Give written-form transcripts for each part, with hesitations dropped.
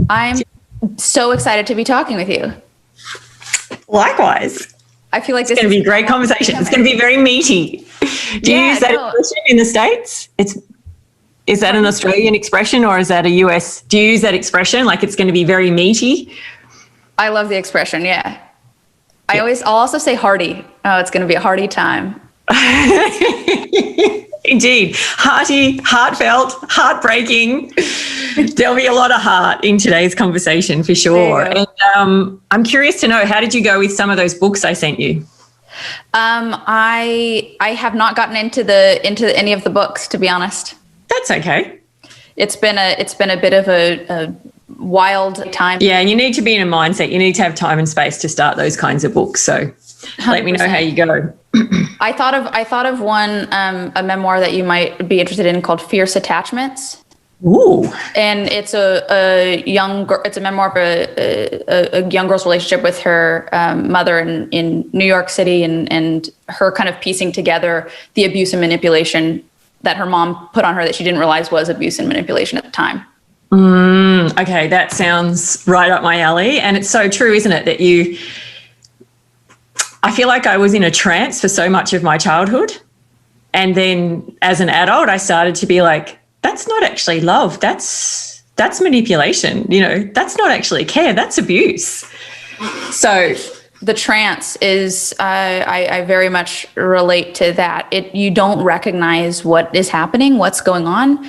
I'm so excited to be talking with you. Likewise. I feel like it's going to be a great conversation. It's going to be very meaty. Do you use that expression in the States? Is that an Australian expression or is that a US? Do you use that expression like it's going to be very meaty? I love the expression, yeah. I'll also say hearty. Oh, it's going to be a hearty time. Indeed. Hearty, heartfelt, heartbreaking. There'll be a lot of heart in today's conversation for sure. And I'm curious to know, how did you go with some of those books I sent you? I have not gotten into any of the books, to be honest. That's okay. It's been a bit of a wild time. Yeah, and you need to be in a mindset. You need to have time and space to start those kinds of books. So 100%. Let me know how you go. I thought of one, a memoir that you might be interested in called Fierce Attachments. Ooh. And it's a memoir of a young girl's relationship with her mother in New York City and her kind of piecing together the abuse and manipulation that her mom put on her that she didn't realize was abuse and manipulation at the time. Okay, that sounds right up my alley. And it's so true, isn't it, that I feel like I was in a trance for so much of my childhood. And then as an adult, I started to be like, that's not actually love. That's manipulation. That's not actually care. That's abuse. So the trance is, I very much relate to that. You don't recognize what is happening, what's going on,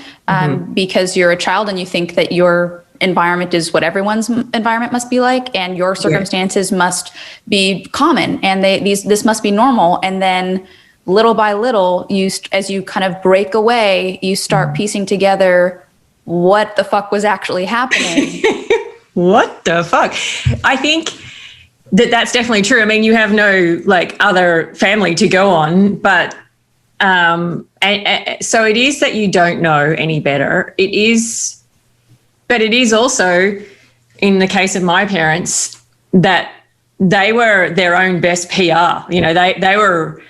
because you're a child and you think that your environment is what everyone's environment must be like, and your circumstances must be common, and this must be normal. And then little by little, as you kind of break away, you start piecing together what the fuck was actually happening. What the fuck? I think that's definitely true. I mean, you have no other family to go on, but so it is that you don't know any better. It is, but it is also, in the case of my parents, that they were their own best PR. They were,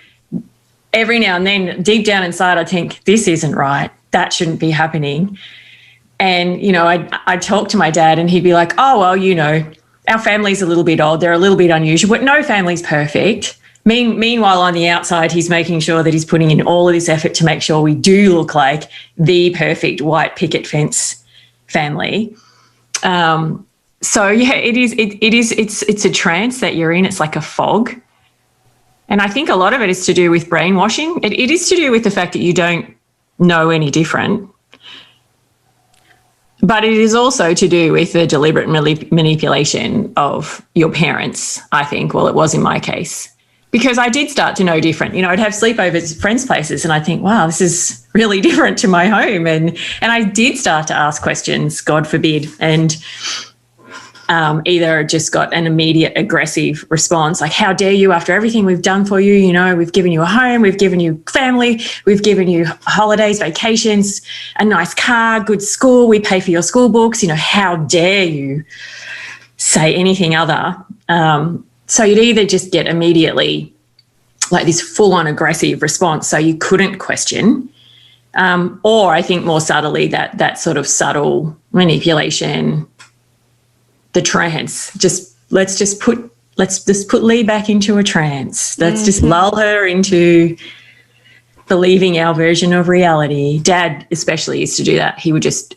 every now and then, deep down inside, I think, this isn't right. That shouldn't be happening. And, I'd talk to my dad and he'd be like, oh, well, our family's a little bit odd. They're a little bit unusual, but no family's perfect. Meanwhile, on the outside, he's making sure that he's putting in all of this effort to make sure we do look like the perfect white picket fence family. So yeah, it's a trance that you're in. It's like a fog. And I think a lot of it is to do with brainwashing. It is to do with the fact that you don't know any different. But it is also to do with the deliberate manipulation of your parents, I think. Well, it was in my case. Because I did start to know different. I'd have sleepovers at friends' places and I think, wow, this is really different to my home. And I did start to ask questions, God forbid, and either just got an immediate aggressive response, like, how dare you, after everything we've done for you, we've given you a home, we've given you family, we've given you holidays, vacations, a nice car, good school, we pay for your school books, how dare you say anything other? So you'd either just get immediately like this full-on aggressive response so you couldn't question, or I think more subtly that sort of subtle manipulation, the trance, let's just put Lee back into a trance. Let's just lull her into believing our version of reality. Dad especially used to do that. He would just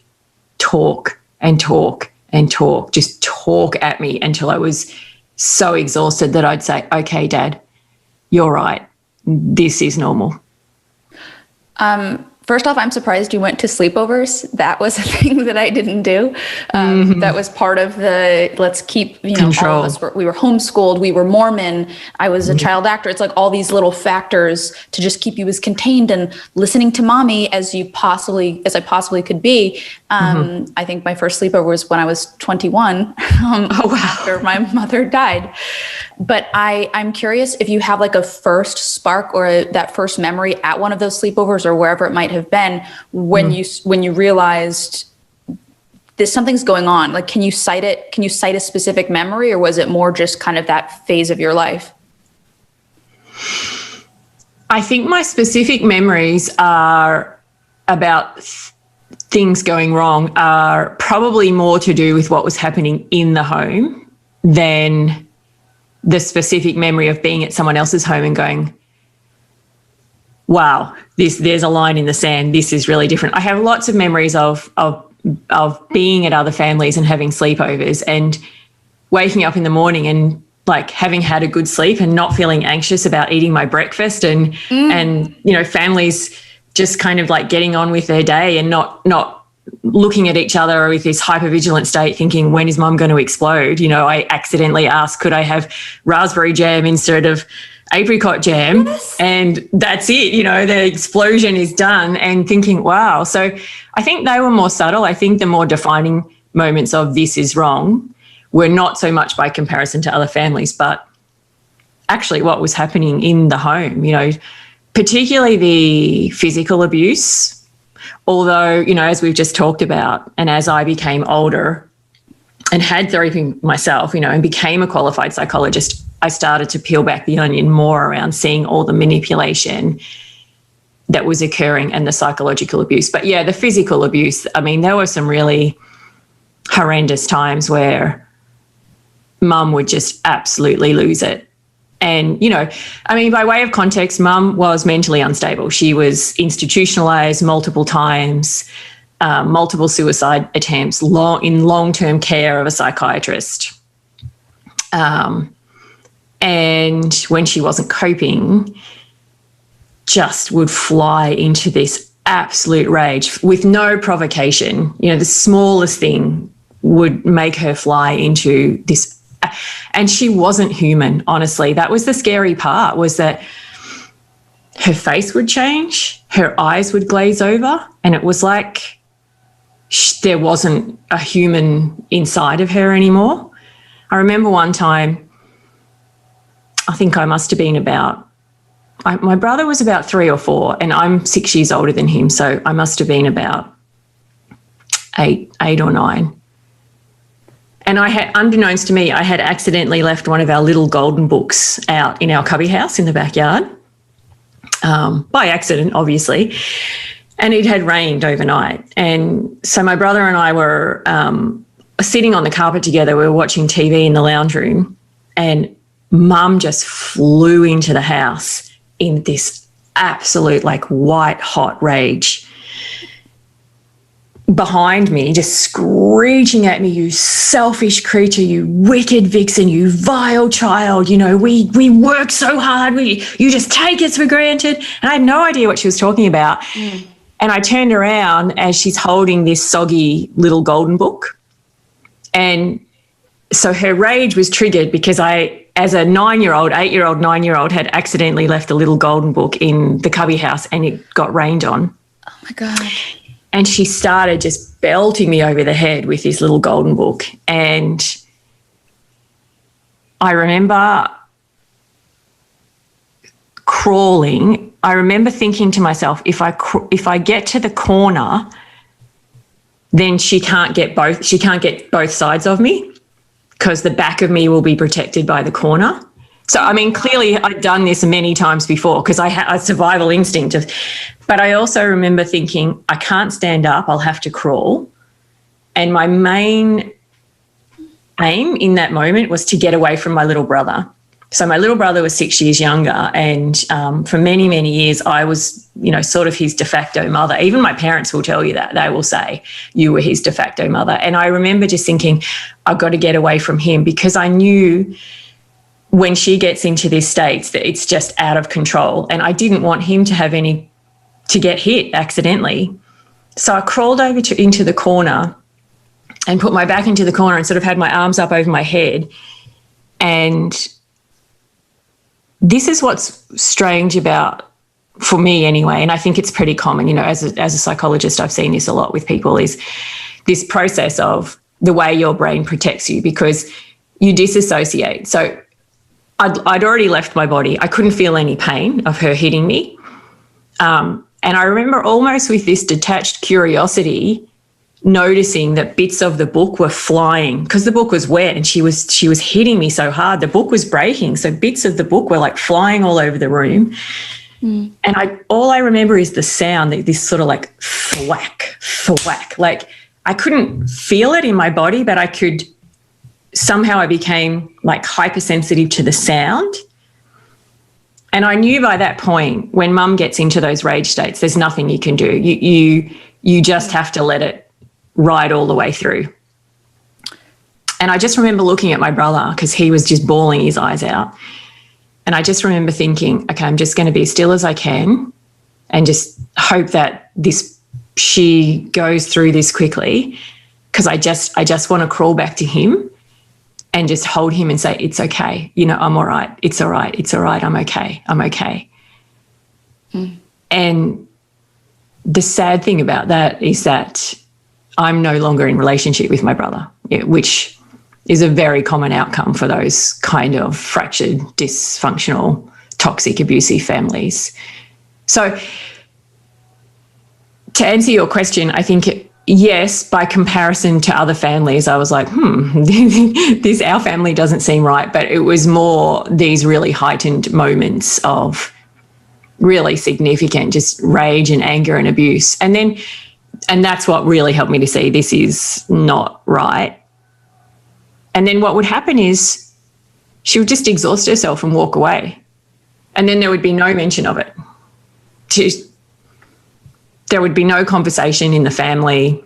talk and talk and talk, just talk at me until I was so exhausted that I'd say, okay, Dad, you're right. This is normal. First off, I'm surprised you went to sleepovers. That was a thing that I didn't do. That was part of the, let's keep, control. All of us we were homeschooled, we were Mormon, I was a child actor. It's like all these little factors to just keep you as contained and listening to mommy as I possibly could be. I think my first sleepover was when I was 21, after my mother died. But I'm curious if you have like a first spark or that first memory at one of those sleepovers or wherever it might have been when you realized something's going on. Like, can you cite it? Can you cite a specific memory, or was it more just kind of that phase of your life? I think my specific memories are about things going wrong are probably more to do with what was happening in the home than the specific memory of being at someone else's home and going, wow, there's a line in the sand. This is really different. I have lots of memories of being at other families and having sleepovers and waking up in the morning and like having had a good sleep and not feeling anxious about eating my breakfast and you know, families just kind of like getting on with their day and not looking at each other with this hypervigilant state thinking, when is mum going to explode? You know, I accidentally asked, could I have raspberry jam instead of apricot jam? Yes. And that's it, you know, the explosion is done, and thinking, wow. So I think they were more subtle. I think the more defining moments of this is wrong were not so much by comparison to other families, but actually what was happening in the home, you know, particularly the physical abuse. Although, you know, as we've just talked about, and as I became older and had therapy myself, you know, and became a qualified psychologist, I started to peel back the onion more around seeing all the manipulation that was occurring and the psychological abuse. But yeah, the physical abuse, I mean, there were some really horrendous times where mum would just absolutely lose it. And, you know, I mean, by way of context, mum was mentally unstable. She was institutionalized multiple times, multiple suicide attempts, in long-term care of a psychiatrist. And when she wasn't coping, just would fly into this absolute rage with no provocation. You know, the smallest thing would make her fly into this. And she wasn't human, honestly. That was the scary part, was that her face would change, her eyes would glaze over, and it was like there wasn't a human inside of her anymore. I remember one time, I think I must have been my brother was about 3 or 4, and I'm 6 years older than him, so I must have been about eight or 9. And I had, unbeknownst to me, I had accidentally left one of our little golden books out in our cubby house in the backyard, by accident, obviously, and it had rained overnight. And so my brother and I were sitting on the carpet together. We were watching TV in the lounge room, and mum just flew into the house in this absolute like white hot rage behind me, just screeching at me, you selfish creature, you wicked vixen, you vile child, you know, we work so hard, you just take us for granted. And I had no idea what she was talking about. And I turned around as she's holding this soggy little golden book. And so her rage was triggered because I, as a 8-year-old, 9-year-old, had accidentally left a little golden book in the cubby house, and it got rained on. Oh my God. And she started just belting me over the head with this little golden book. And I remember crawling. I remember thinking to myself, if I get to the corner, then she can't get both sides of me, because the back of me will be protected by the corner. So, I mean, clearly I'd done this many times before because I had a survival instinct. But I also remember thinking, I can't stand up, I'll have to crawl. And my main aim in that moment was to get away from my little brother. So my little brother was 6 years younger, and for many, many years I was, you know, sort of his de facto mother. Even my parents will tell you that. They will say, you were his de facto mother. And I remember just thinking, I've got to get away from him, because I knew when she gets into these states that it's just out of control, and I didn't want him to get hit accidentally. So I crawled over into the corner and put my back into the corner and sort of had my arms up over my head. And this is what's strange about, for me anyway, and I think it's pretty common, you know, as a psychologist, I've seen this a lot with people, is this process of the way your brain protects you, because you disassociate. So I'd already left my body. I couldn't feel any pain of her hitting me. And I remember almost with this detached curiosity noticing that bits of the book were flying, because the book was wet and she was hitting me so hard. The book was breaking, so bits of the book were like flying all over the room. And all I remember is the sound, this sort of like thwack, thwack. Like I couldn't feel it in my body, but I could, somehow I became like hypersensitive to the sound. And I knew by that point, when mum gets into those rage states, there's nothing you can do. You just have to let it ride all the way through. And I just remember looking at my brother because he was just bawling his eyes out. And I just remember thinking, okay, I'm just going to be as still as I can and just hope that she goes through this quickly, because I just want to crawl back to him and just hold him and say, it's okay. You know, I'm all right. It's all right. It's all right. I'm okay. I'm okay. And the sad thing about that is that I'm no longer in relationship with my brother, which is a very common outcome for those kind of fractured, dysfunctional, toxic, abusive families. So to answer your question, I think, yes, by comparison to other families, I was like, our family doesn't seem right. But it was more these really heightened moments of really significant just rage and anger and abuse. And that's what really helped me to see this is not right. And then what would happen is she would just exhaust herself and walk away. And then there would be no mention of it. There would be no conversation in the family.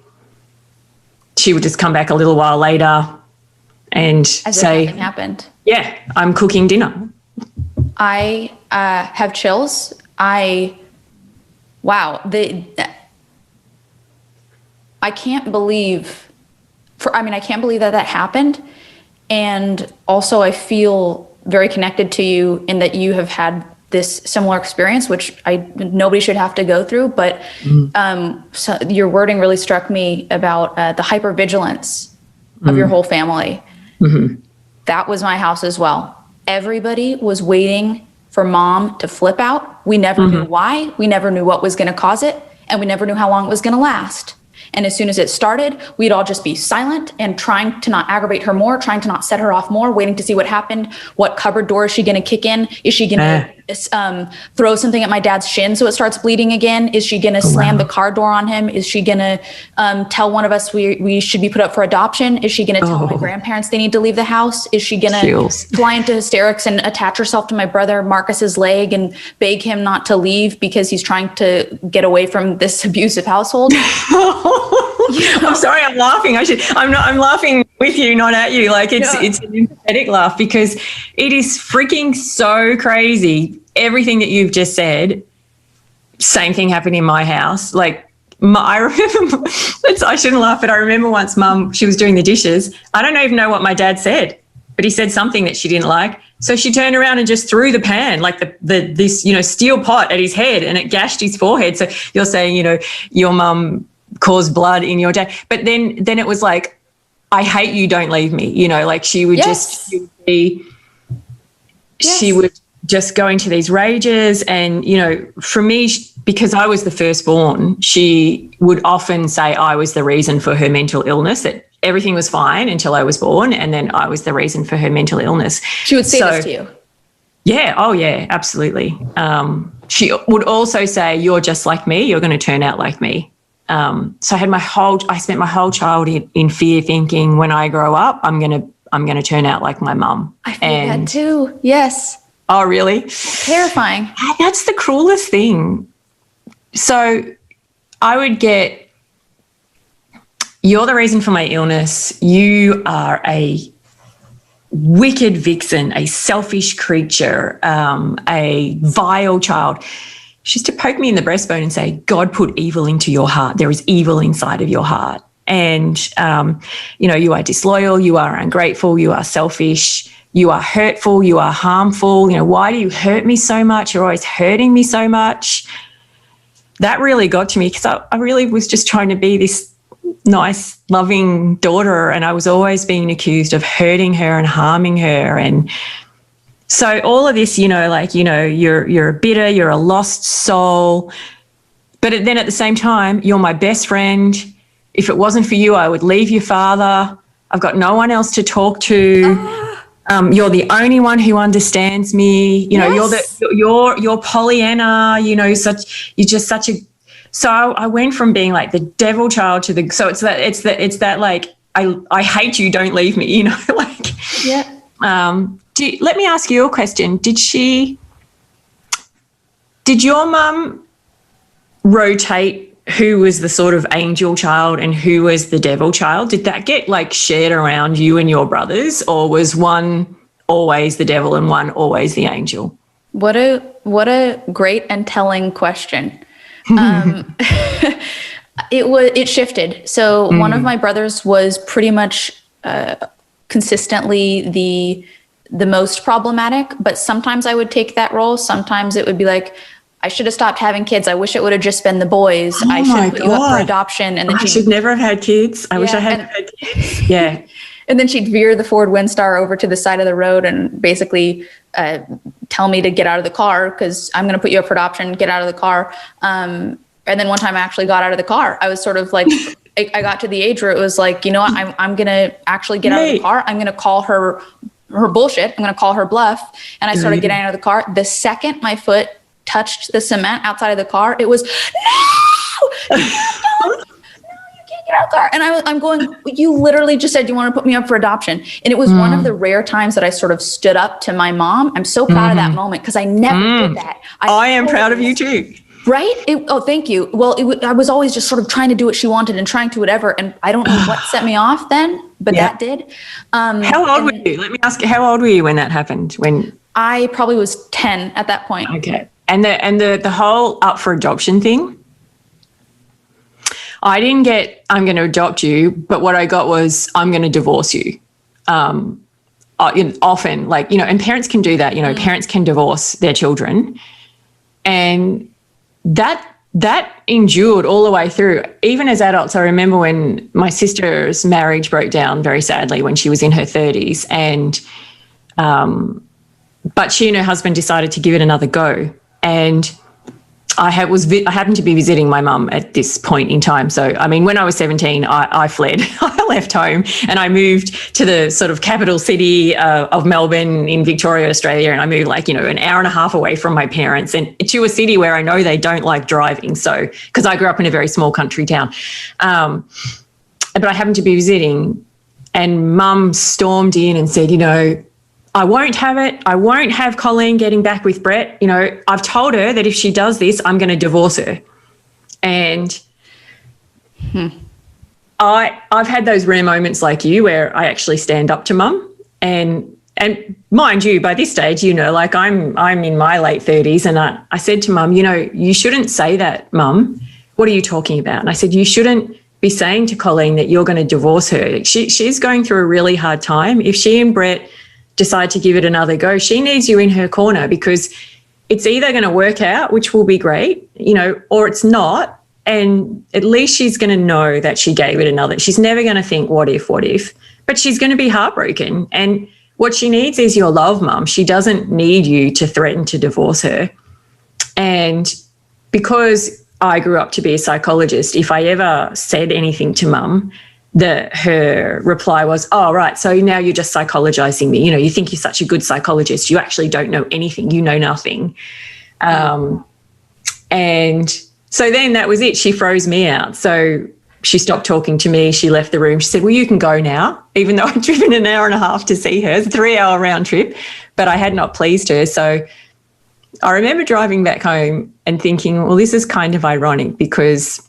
She would just come back a little while later and say, nothing happened. Yeah, I'm cooking dinner. I have chills. I can't believe I can't believe that happened. And also I feel very connected to you in that you have had this similar experience, which nobody should have to go through. But so your wording really struck me about the hypervigilance of your whole family. Mm-hmm. That was my house as well. Everybody was waiting for mom to flip out. We never knew why. We never knew what was going to cause it. And we never knew how long it was going to last. And as soon as it started, we'd all just be silent and trying to not aggravate her more, trying to not set her off more, waiting to see what happened. What cupboard door is she going to kick in? Is she going to throw something at my dad's shin so it starts bleeding again? Is she going to slam the car door on him? Is she going to tell one of us we should be put up for adoption? Is she going to tell my grandparents they need to leave the house? Is she going to fly into hysterics and attach herself to my brother Marcus's leg and beg him not to leave because he's trying to get away from this abusive household? I'm sorry, I'm laughing. I'm laughing with you, not at you. Like it's an empathetic laugh because it is freaking so crazy. Everything that you've just said, same thing happened in my house. Like I remember, I shouldn't laugh, but I remember once mum, she was doing the dishes. I don't even know what my dad said, but he said something that she didn't like. So she turned around and just threw the pan, like this steel pot at his head, and it gashed his forehead. So you're saying, your mum caused blood in your day. But then it was like, I hate you, don't leave me. Like she would she would just go into these rages. And, for me, because I was the firstborn, she would often say I was the reason for her mental illness, that everything was fine until I was born. And then I was the reason for her mental illness. She would say this to you. Yeah. Oh yeah, absolutely. She would also say, you're just like me. You're going to turn out like me. So I spent my whole childhood in fear, thinking when I grow up, I'm going to turn out like my mum. I feel that too. Yes. Oh, really? Terrifying. That's the cruelest thing. So I would get, you're the reason for my illness. You are a wicked vixen, a selfish creature, a vile child. She used to poke me in the breastbone and say, God put evil into your heart. There is evil inside of your heart. And, you are disloyal, you are ungrateful, you are selfish, you are hurtful, you are harmful. Why do you hurt me so much? You're always hurting me so much. That really got to me because I really was just trying to be this nice, loving daughter, and I was always being accused of hurting her and harming her. And so all of this, you're bitter, you're a lost soul. But then at the same time, you're my best friend. If it wasn't for you, I would leave your father. I've got no one else to talk to. You're the only one who understands me. You know, Yes. you're Pollyanna. You know, you're just such a. So I went from being like the devil child to the. So it's that like I hate you. Don't leave me. You know, like. Yeah. Let me ask you a question. Did your mum rotate who was the sort of angel child and who was the devil child? Did that get like shared around you and your brothers, or was one always the devil and one always the angel? What a great and telling question. It shifted. So one of my brothers was pretty much consistently the most problematic, but sometimes I would take that role. Sometimes it would be like, I should have stopped having kids. I wish it would have just been the boys. I should put you up for adoption. And then I should never have had kids. I wish I hadn't had kids. Yeah. And then she'd veer the Ford Windstar over to the side of the road and basically tell me to get out of the car because I'm going to put you up for adoption, get out of the car. And then one time I actually got out of the car. I was sort of like, I got to the age where it was like, you know what, I'm going to actually get out of the car. I'm going to call her bullshit. I'm going to call her bluff. And I started getting out of the car. The second my foot touched the cement outside of the car, it was, no, you can't get out of the car. And I'm going, you literally just said you want to put me up for adoption. And it was one of the rare times that I sort of stood up to my mom. I'm so proud of that moment because I never did that. I am proud of you too. Right? Thank you. Well, I was always just sort of trying to do what she wanted and trying to whatever. And I don't know what set me off then, but that did. How old were you? Let me ask you, how old were you when that happened? When I probably was 10 at that point. Okay. And the whole up for adoption thing, I didn't get, I'm going to adopt you, but what I got was, I'm going to divorce you. Often, like, you know, and parents can do that, you know, parents can divorce their children. And that endured all the way through. Even as adults, I remember when my sister's marriage broke down very sadly when she was in her 30s. And, but she and her husband decided to give it another go. And I happened to be visiting my mum at this point in time. So, I mean, when I was 17, I fled. I left home and I moved to the sort of capital city of Melbourne in Victoria, Australia. And I moved like, you know, an hour and a half away from my parents and to a city where I know they don't like driving. So, because I grew up in a very small country town. But I happened to be visiting and mum stormed in and said, you know, I won't have it. I won't have Colleen getting back with Brett. You know, I've told her that if she does this, I'm going to divorce her. And I've had those rare moments like you where I actually stand up to mum. And mind you, by this stage, you know, like I'm in my late 30s and I said to mum, you know, you shouldn't say that, mum. What are you talking about? And I said, you shouldn't be saying to Colleen that you're going to divorce her. She's going through a really hard time. If she and Brett decide to give it another go, she needs you in her corner because it's either going to work out, which will be great, you know, or it's not. And at least she's going to know that she gave it another. She's never going to think, what if, but she's going to be heartbroken. And what she needs is your love, mum. She doesn't need you to threaten to divorce her. And because I grew up to be a psychologist, if I ever said anything to mum, her reply was, oh, right, so now you're just psychologizing me. You know, you think you're such a good psychologist. You actually don't know anything. You know nothing. And so then that was it. She froze me out. So she stopped talking to me. She left the room. She said, well, you can go now, even though I'd driven an hour and a half to see her. It's a 3-hour round trip, but I had not pleased her. So I remember driving back home and thinking, well, this is kind of ironic because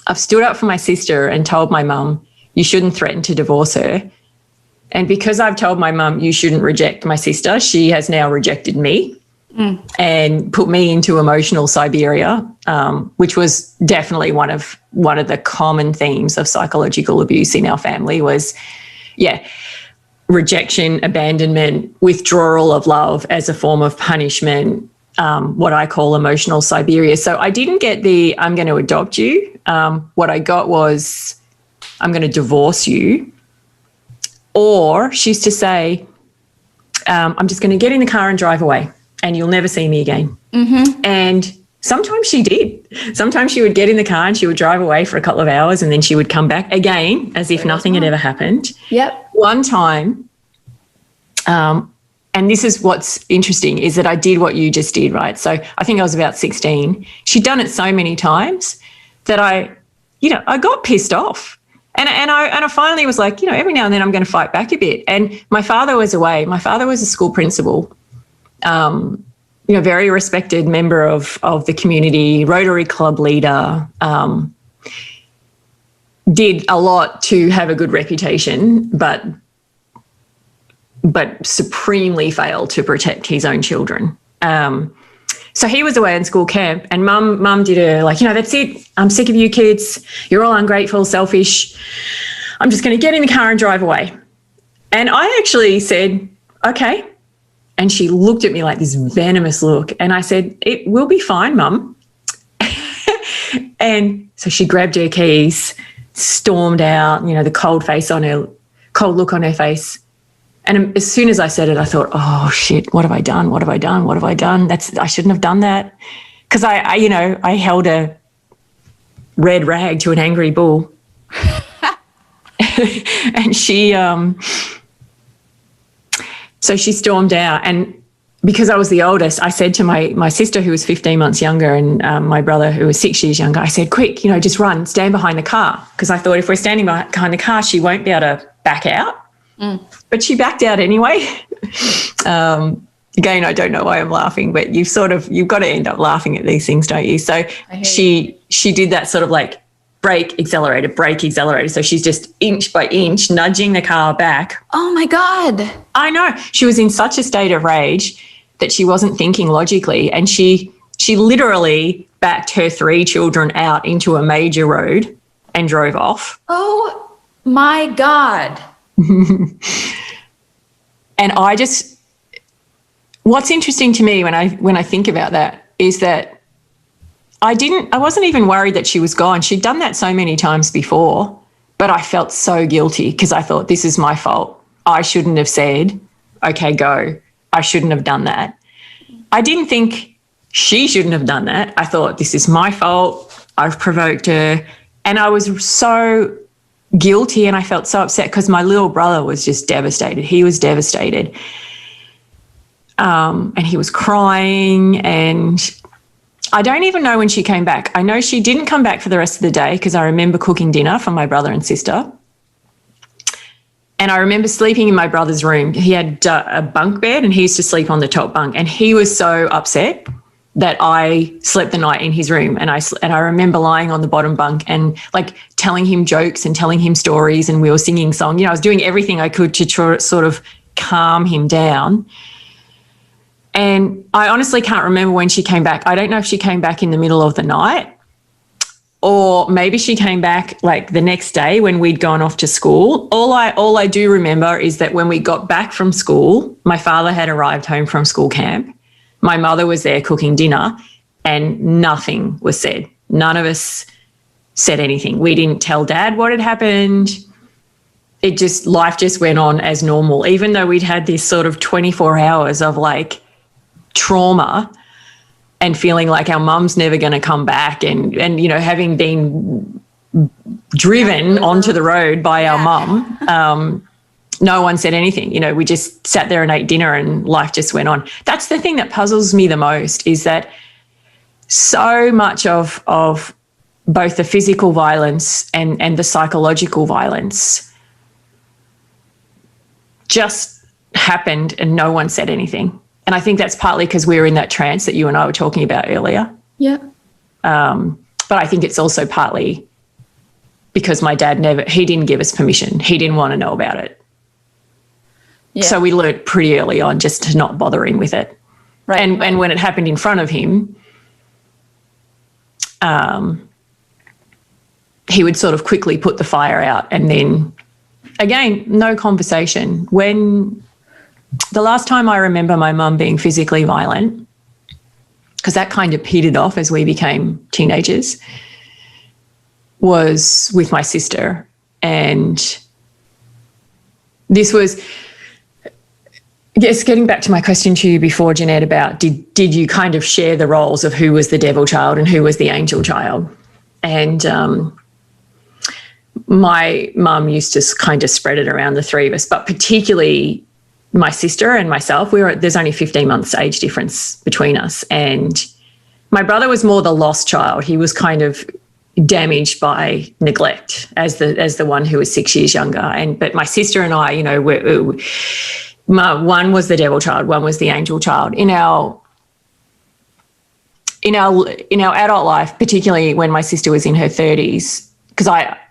I've stood up for my sister and told my mum, you shouldn't threaten to divorce her. And because I've told my mum, you shouldn't reject my sister, she has now rejected me and put me into emotional Siberia, which was definitely one of the common themes of psychological abuse in our family was, rejection, abandonment, withdrawal of love as a form of punishment, what I call emotional Siberia. So I didn't get the I'm going to adopt you. What I got was I'm going to divorce you. Or she used to say, I'm just going to get in the car and drive away and you'll never see me again. Mm-hmm. And sometimes she did. Sometimes she would get in the car and she would drive away for a couple of hours and then she would come back again as if nothing had ever happened. Yep. One time And this is what's interesting, is that I did what you just did, right? So I think I was about 16. She'd done it so many times that I got pissed off. And I finally was like, every now and then I'm going to fight back a bit. And my father was away. My father was a school principal, very respected member of the community, Rotary Club leader, did a lot to have a good reputation, but supremely failed to protect his own children. So he was away in school camp, and mum did her that's it. I'm sick of you kids. You're all ungrateful, selfish. I'm just going to get in the car and drive away. And I actually said, okay. And she looked at me like this venomous look. And I said, it will be fine, Mum. And so she grabbed her keys, stormed out, the cold look on her face. And as soon as I said it, I thought, oh shit, what have I done? What have I done? What have I done? I shouldn't have done that. Because I held a red rag to an angry bull. And so she stormed out. And because I was the oldest, I said to my sister, who was 15 months younger, and my brother, who was 6 years younger, I said, quick, just run, stand behind the car. Because I thought if we're standing behind the car, she won't be able to back out. Mm. But she backed out anyway. Again, I don't know why I'm laughing, but you've got to end up laughing at these things, don't you? So she did that sort of like brake, accelerator. So she's just inch by inch nudging the car back. Oh my God. I know. She was in such a state of rage that she wasn't thinking logically. And she literally backed her 3 children out into a major road and drove off. Oh my God. And what's interesting to me when I think about that is that I wasn't even worried that she was gone. She'd done that so many times before, but I felt so guilty because I thought, this is my fault. I shouldn't have said, okay, go. I shouldn't have done that. I didn't think she shouldn't have done that. I thought, this is my fault. I've provoked her. And I was so guilty, and I felt so upset because my little brother was just devastated. He was devastated. And he was crying, and I don't even know when she came back. I know she didn't come back for the rest of the day because I remember cooking dinner for my brother and sister. And I remember sleeping in my brother's room. He had a bunk bed, and he used to sleep on the top bunk, and he was so upset that I slept the night in his room. And I remember lying on the bottom bunk and like telling him jokes and telling him stories, and we were singing songs. I was doing everything I could to try, sort of calm him down. And I honestly can't remember when she came back. I don't know if she came back in the middle of the night, or maybe she came back like the next day when we'd gone off to school. All I do remember is that when we got back from school, my father had arrived home from school camp. My mother was there cooking dinner, and nothing was said. None of us said anything. We didn't tell Dad what had happened. Life just went on as normal, even though we'd had this sort of 24 hours of like trauma and feeling like our mum's never going to come back, and having been driven onto the road by our mum. No one said anything. We just sat there and ate dinner, and life just went on. That's the thing that puzzles me the most, is that so much of both the physical violence and the psychological violence just happened and no one said anything. And I think that's partly because we were in that trance that you and I were talking about earlier. Yeah. But I think it's also partly because my dad he didn't give us permission. He didn't want to know about it. Yeah. So we learnt pretty early on just to not bother him with it. Right. And when it happened in front of him, he would sort of quickly put the fire out, and then, again, no conversation. When the last time I remember my mum being physically violent, because that kind of petered off as we became teenagers, was with my sister. And this was... Yes, getting back to my question to you before, Jennette, about did you kind of share the roles of who was the devil child and who was the angel child? And my mum used to kind of spread it around the 3 of us, but particularly my sister and myself, there's only 15 months age difference between us. And my brother was more the lost child. He was kind of damaged by neglect as the one who was 6 years younger. But my sister and I, one was the devil child, one was the angel child. In our adult life, particularly when my sister was in her 30s, because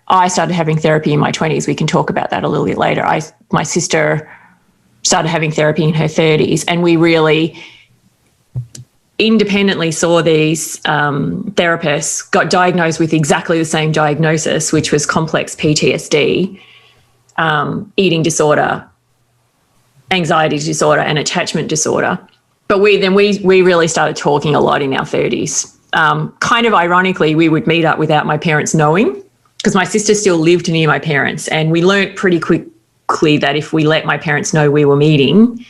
I started having therapy in my 20s. We can talk about that a little bit later. My sister started having therapy in her 30s, and we really independently saw these therapists, got diagnosed with exactly the same diagnosis, which was complex PTSD, eating disorder, anxiety disorder, and attachment disorder. But we really started talking a lot in our 30s. Kind of ironically, we would meet up without my parents knowing, because my sister still lived near my parents, and we learnt pretty quickly that if we let my parents know we were meeting,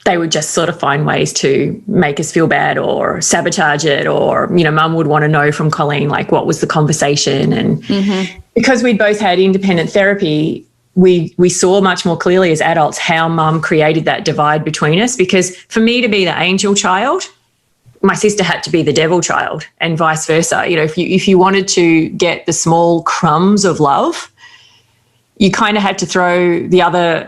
they would just sort of find ways to make us feel bad or sabotage it, or, Mum would want to know from Colleen, like, what was the conversation. And because we'd both had independent therapy, we saw much more clearly as adults how Mum created that divide between us, because for me to be the angel child, my sister had to be the devil child, and vice versa. If you wanted to get the small crumbs of love, you kind of had to throw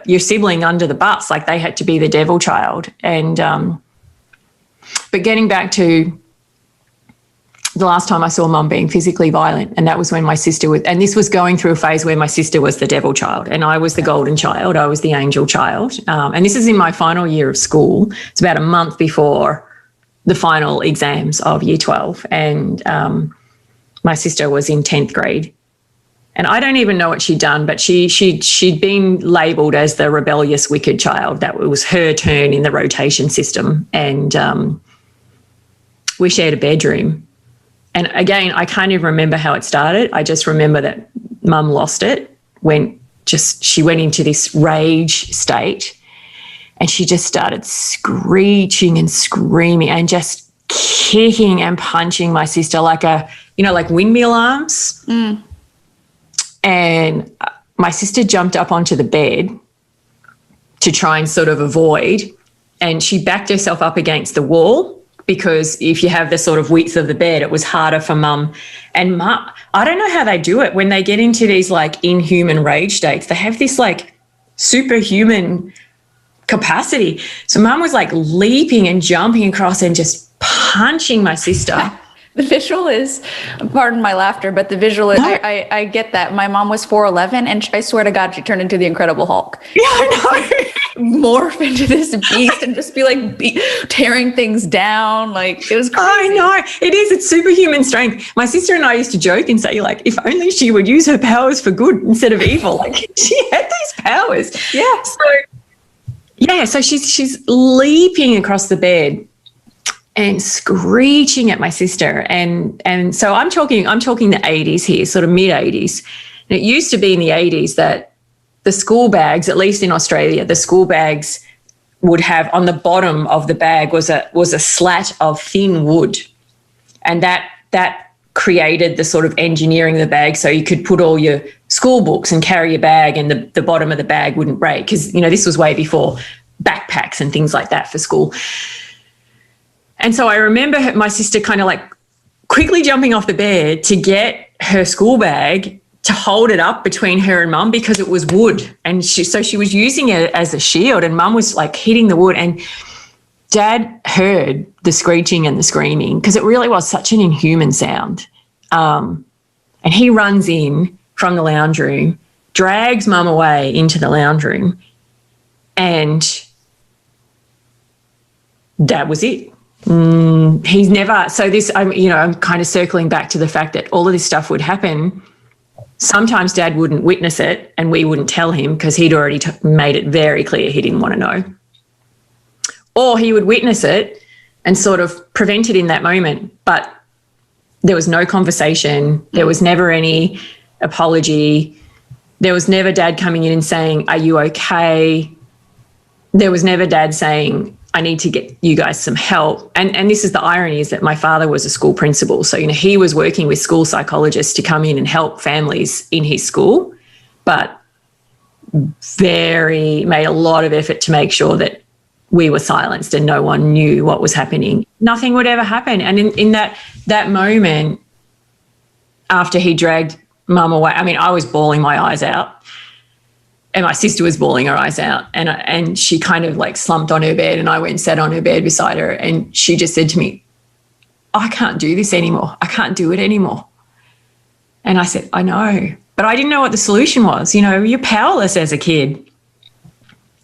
your sibling under the bus, like they had to be the devil child. And but getting back to the last time I saw Mum being physically violent, and that was when my sister was, and this was going through a phase where my sister was the devil child and I was the golden child, I was the angel child. And this is in my final year of school. It's about a month before the final exams of year 12. And my sister was in 10th grade. And I don't even know what she'd done, but she'd been labelled as the rebellious, wicked child. That it was her turn in the rotation system. And we shared a bedroom. And again, I can't even remember how it started. I just remember that Mum lost it, she went into this rage state, and she just started screeching and screaming and just kicking and punching my sister like like windmill arms. And my sister jumped up onto the bed to try and sort of avoid, and she backed herself up against the wall, because if you have the sort of width of the bed, it was harder for Mum. And Mum, I don't know how they do it when they get into these like inhuman rage states. They have this like superhuman capacity. So Mum was like leaping and jumping across and just punching my sister. The visual is, pardon my laughter, but the visual is, I get that. My mom was 4'11", and I swear to God, she turned into the Incredible Hulk. Yeah, I know. Morph into this beast and just be like tearing things down. Like, it was crazy. I know. It is. It's superhuman strength. My sister and I used to joke and say, like, if only she would use her powers for good instead of evil. Like, she had these powers. Yeah. So she's leaping across the bed and screeching at my sister. And so I'm talking the 80s here, sort of mid-80s. And it used to be in the 80s that the school bags, at least in Australia, the school bags would have on the bottom of the bag was a slat of thin wood. And that created the sort of engineering of the bag so you could put all your school books and carry your bag, and the bottom of the bag wouldn't break, because, this was way before backpacks and things like that for school. And so I remember my sister kind of like quickly jumping off the bed to get her school bag to hold it up between her and Mum, because it was wood. And she was using it as a shield, and Mum was like hitting the wood, and Dad heard the screeching and the screaming, because it really was such an inhuman sound. And he runs in from the lounge room, drags Mum away into the lounge room, and that was it. He's never, so this, I'm kind of circling back to the fact that all of this stuff would happen. Sometimes Dad wouldn't witness it and we wouldn't tell him, because he'd already made it very clear he didn't want to know. Or he would witness it and sort of prevent it in that moment, but there was no conversation. There was never any apology. There was never Dad coming in and saying, "Are you okay?" There was never Dad saying, "I need to get you guys some help." And this is the irony, is that my father was a school principal. So, he was working with school psychologists to come in and help families in his school. But made a lot of effort to make sure that we were silenced and no one knew what was happening. Nothing would ever happen. And in that moment, after he dragged Mum away, I mean, I was bawling my eyes out and my sister was bawling her eyes out, and she kind of like slumped on her bed, and I went and sat on her bed beside her, and she just said to me, I can't do this anymore. I can't do it anymore. And I said, I know. But I didn't know what the solution was. You know, you're powerless as a kid.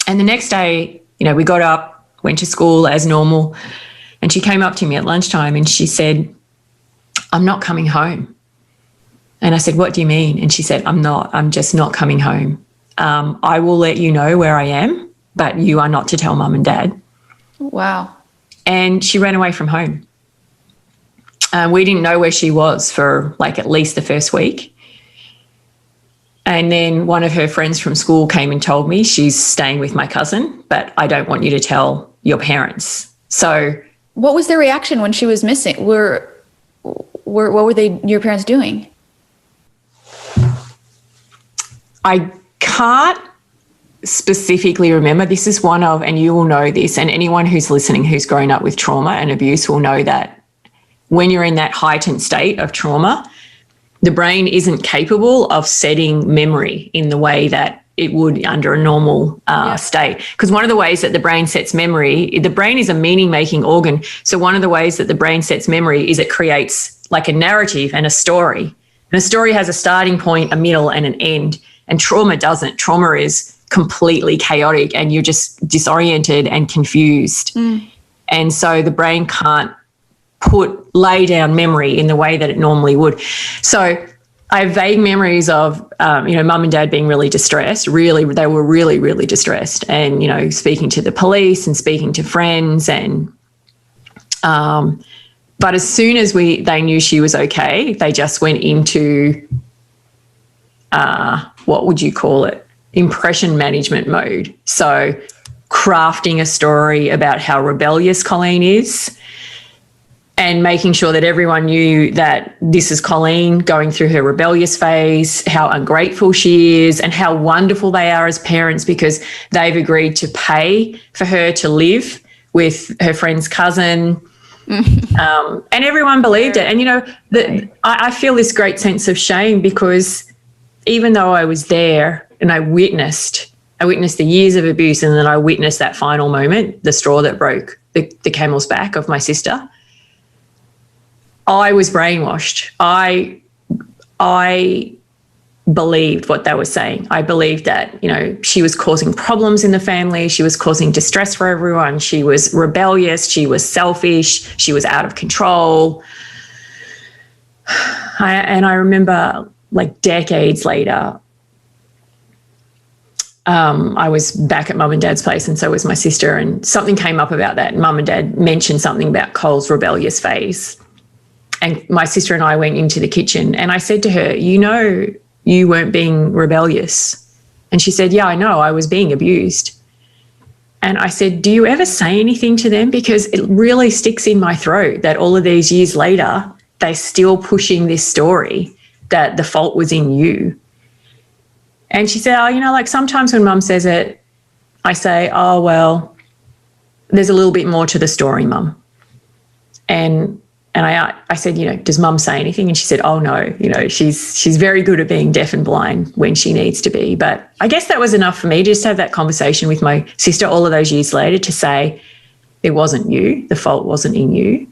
And the next day, you know, we got up, went to school as normal, and she came up to me at lunchtime and she said, I'm not coming home. And I said, what do you mean? And she said, I'm just not coming home. I will let you know where I am, but you are not to tell Mum and Dad. Wow. And she ran away from home. We didn't know where she was for like at least the first week. And then one of her friends from school came and told me, she's staying with my cousin, but I don't want you to tell your parents. So what was their reaction when she was missing? What were your parents doing? I can't specifically remember. This is one of, and you will know this, and anyone who's listening who's grown up with trauma and abuse will know that when you're in that heightened state of trauma, the brain isn't capable of setting memory in the way that it would under a normal state. Because one of the ways that the brain sets memory, the brain is a meaning-making organ. So one of the ways that the brain sets memory is it creates like a narrative and a story. And a story has a starting point, a middle, and an end. And trauma doesn't. Trauma is completely chaotic and you're just disoriented and confused. And so the brain can't lay down memory in the way that it normally would. So I have vague memories of, Mum and Dad being really distressed. They were really, really distressed, and, you know, speaking to the police and speaking to friends. And, but as soon as they knew she was okay, they just went into, what would you call it? Impression management mode. So crafting a story about how rebellious Colleen is, and making sure that everyone knew that this is Colleen going through her rebellious phase, how ungrateful she is, and how wonderful they are as parents because they've agreed to pay for her to live with her friend's cousin. And everyone believed it. And, you know, I feel this great sense of shame because even though I was there and I witnessed the years of abuse, and then I witnessed that final moment, the straw that broke the camel's back of my sister, I was brainwashed. I believed what they were saying. I believed that, you know, she was causing problems in the family. She was causing distress for everyone. She was rebellious. She was selfish. She was out of control. I remember, like, decades later, I was back at Mum and Dad's place, and so was my sister, and something came up about that. Mum and Dad mentioned something about Cole's rebellious phase. And my sister and I went into the kitchen and I said to her, you know, you weren't being rebellious. And she said, yeah, I know, I was being abused. And I said, do you ever say anything to them? Because it really sticks in my throat that all of these years later, they're still pushing this story that the fault was in you. And she said, oh, you know, like sometimes when Mum says it, I say, oh, well, there's a little bit more to the story, Mum. And I said, you know, does Mum say anything? And she said, oh, no, you know, she's very good at being deaf and blind when she needs to be. But I guess that was enough for me just to have that conversation with my sister all of those years later to say it wasn't you, the fault wasn't in you.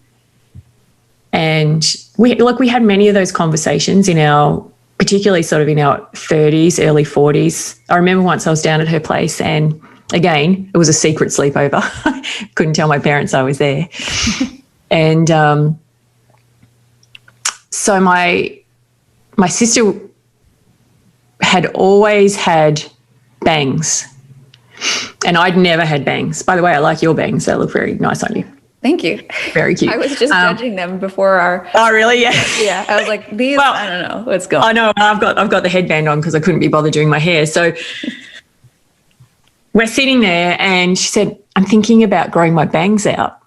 And we had many of those conversations particularly sort of in our 30s, early 40s. I remember once I was down at her place and, again, it was a secret sleepover. Couldn't tell my parents I was there. And so my sister had always had bangs, and I'd never had bangs. By the way, I like your bangs. They look very nice on you. Thank you. Very cute. I was just judging them before our. Oh, really? Yeah. Yeah. I was like, these. Well, I don't know. Let's go. I know. I've got the headband on because I couldn't be bothered doing my hair. So we're sitting there, and she said, "I'm thinking about growing my bangs out."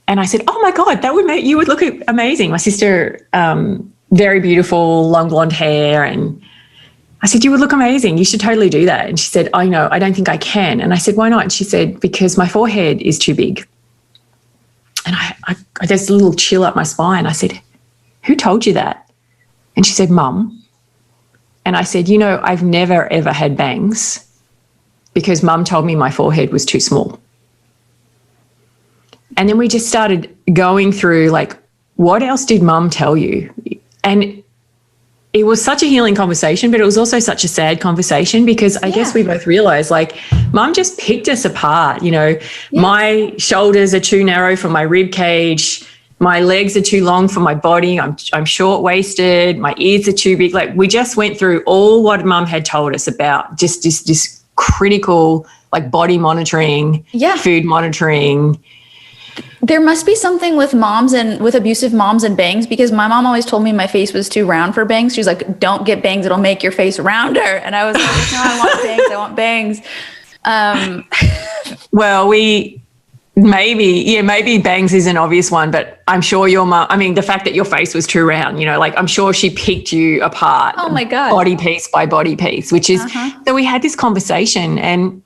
And I said, oh, my God, you would look amazing. My sister, very beautiful, long blonde hair. And I said, you would look amazing. You should totally do that. And she said, I know, I don't think I can. And I said, why not? And she said, because my forehead is too big. And I there's a little chill up my spine. I said, who told you that? And she said, Mum. And I said, I've never, ever had bangs because Mum told me my forehead was too small. And then we just started going through, like, what else did Mum tell you? And it was such a healing conversation, but it was also such a sad conversation because I guess we both realized, like, Mum just picked us apart. My shoulders are too narrow for my rib cage. My legs are too long for my body. I'm short-waisted. My ears are too big. Like, we just went through all what Mum had told us about just this critical, like, body monitoring, food monitoring. There must be something with moms and with abusive moms and bangs, because my mom always told me my face was too round for bangs. She was like, don't get bangs. It'll make your face rounder. And I was like, no, I want bangs. I want bangs. Well, maybe bangs is an obvious one, but I'm sure your mom, the fact that your face was too round, like, I'm sure she picked you apart. Oh my God. Body piece by body piece, which is, so we had this conversation and,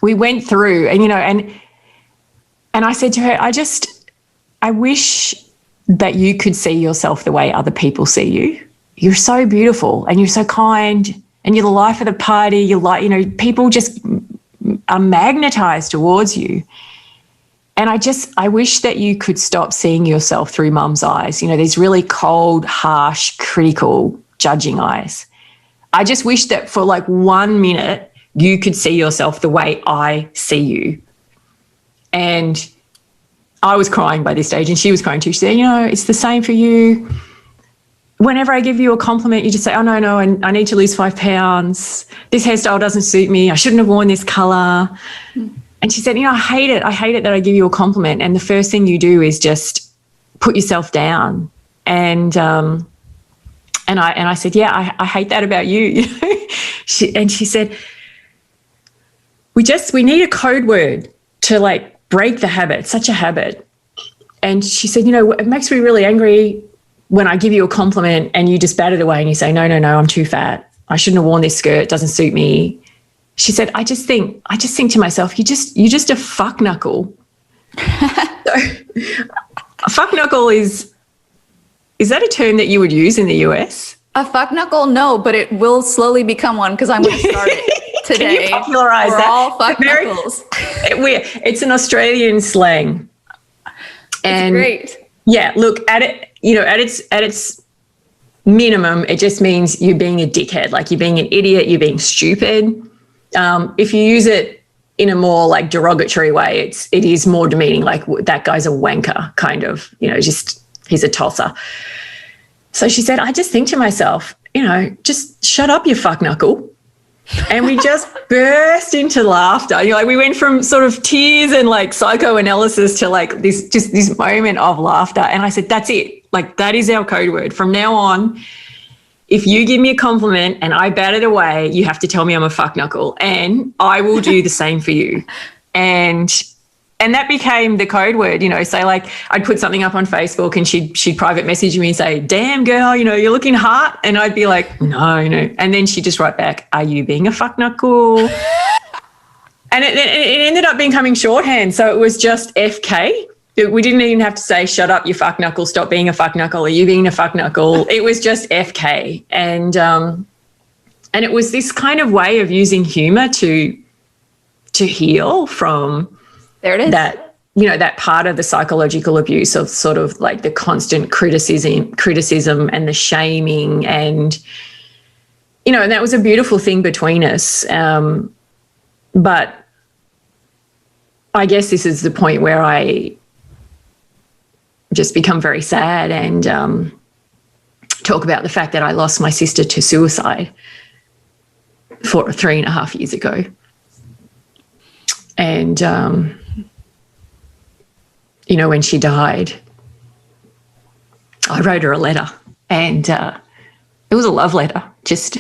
we went through and I said to her, I wish that you could see yourself the way other people see you. You're so beautiful and you're so kind and you're the life of the party. You're like, people just are magnetized towards you. And I wish that you could stop seeing yourself through Mum's eyes, these really cold, harsh, critical, judging eyes. I just wish that for like 1 minute, you could see yourself the way I see you. And I was crying by this stage and she was crying too. She said, it's the same for you. Whenever I give you a compliment, you just say, oh, no, I need to lose 5 pounds. This hairstyle doesn't suit me. I shouldn't have worn this colour. And she said, I hate it. I hate it that I give you a compliment. And the first thing you do is just put yourself down. And I said, yeah, I hate that about you. She said, we need a code word to, like, break the habit. It's such a habit. And she said, it makes me really angry when I give you a compliment and you just bat it away and you say, no, I'm too fat. I shouldn't have worn this skirt. It doesn't suit me. She said, I just think to myself, you're just a fuck knuckle. So, a fuck knuckle is that a term that you would use in the US? A fuck knuckle? No, but it will slowly become one because I'm going to start it today. Can you popularize that? We're all fuck knuckles. It's an Australian slang. And it's great. Yeah, look, at its minimum, it just means you're being a dickhead, like you're being an idiot, you're being stupid. If you use it in a more, like, derogatory way, it is more demeaning, like, that guy's a wanker, kind of, just he's a tosser. So she said, I just think to myself, just shut up, you fuck knuckle. And we just burst into laughter. We went from sort of tears and, like, psychoanalysis to, like, this moment of laughter. And I said, that's it. Like, that is our code word. From now on, if you give me a compliment and I bat it away, you have to tell me I'm a fuck knuckle, and I will do the same for you. And that became the code word, So, like, I'd put something up on Facebook and she'd private message me and say, damn, girl, you're looking hot. And I'd be like, no. And then she'd just write back, are you being a fuck knuckle? And it ended up becoming shorthand. So it was just FK. We didn't even have to say, shut up, you fuck knuckle, stop being a fuck knuckle, are you being a fuck knuckle? It was just FK. And it was this kind of way of using humour to heal from... There it is. That part of the psychological abuse of sort of like the constant criticism and the shaming, and and that was a beautiful thing between us. But I guess this is the point where I just become very sad and talk about the fact that I lost my sister to suicide 3.5 years ago. And when she died, I wrote her a letter, and it was a love letter, just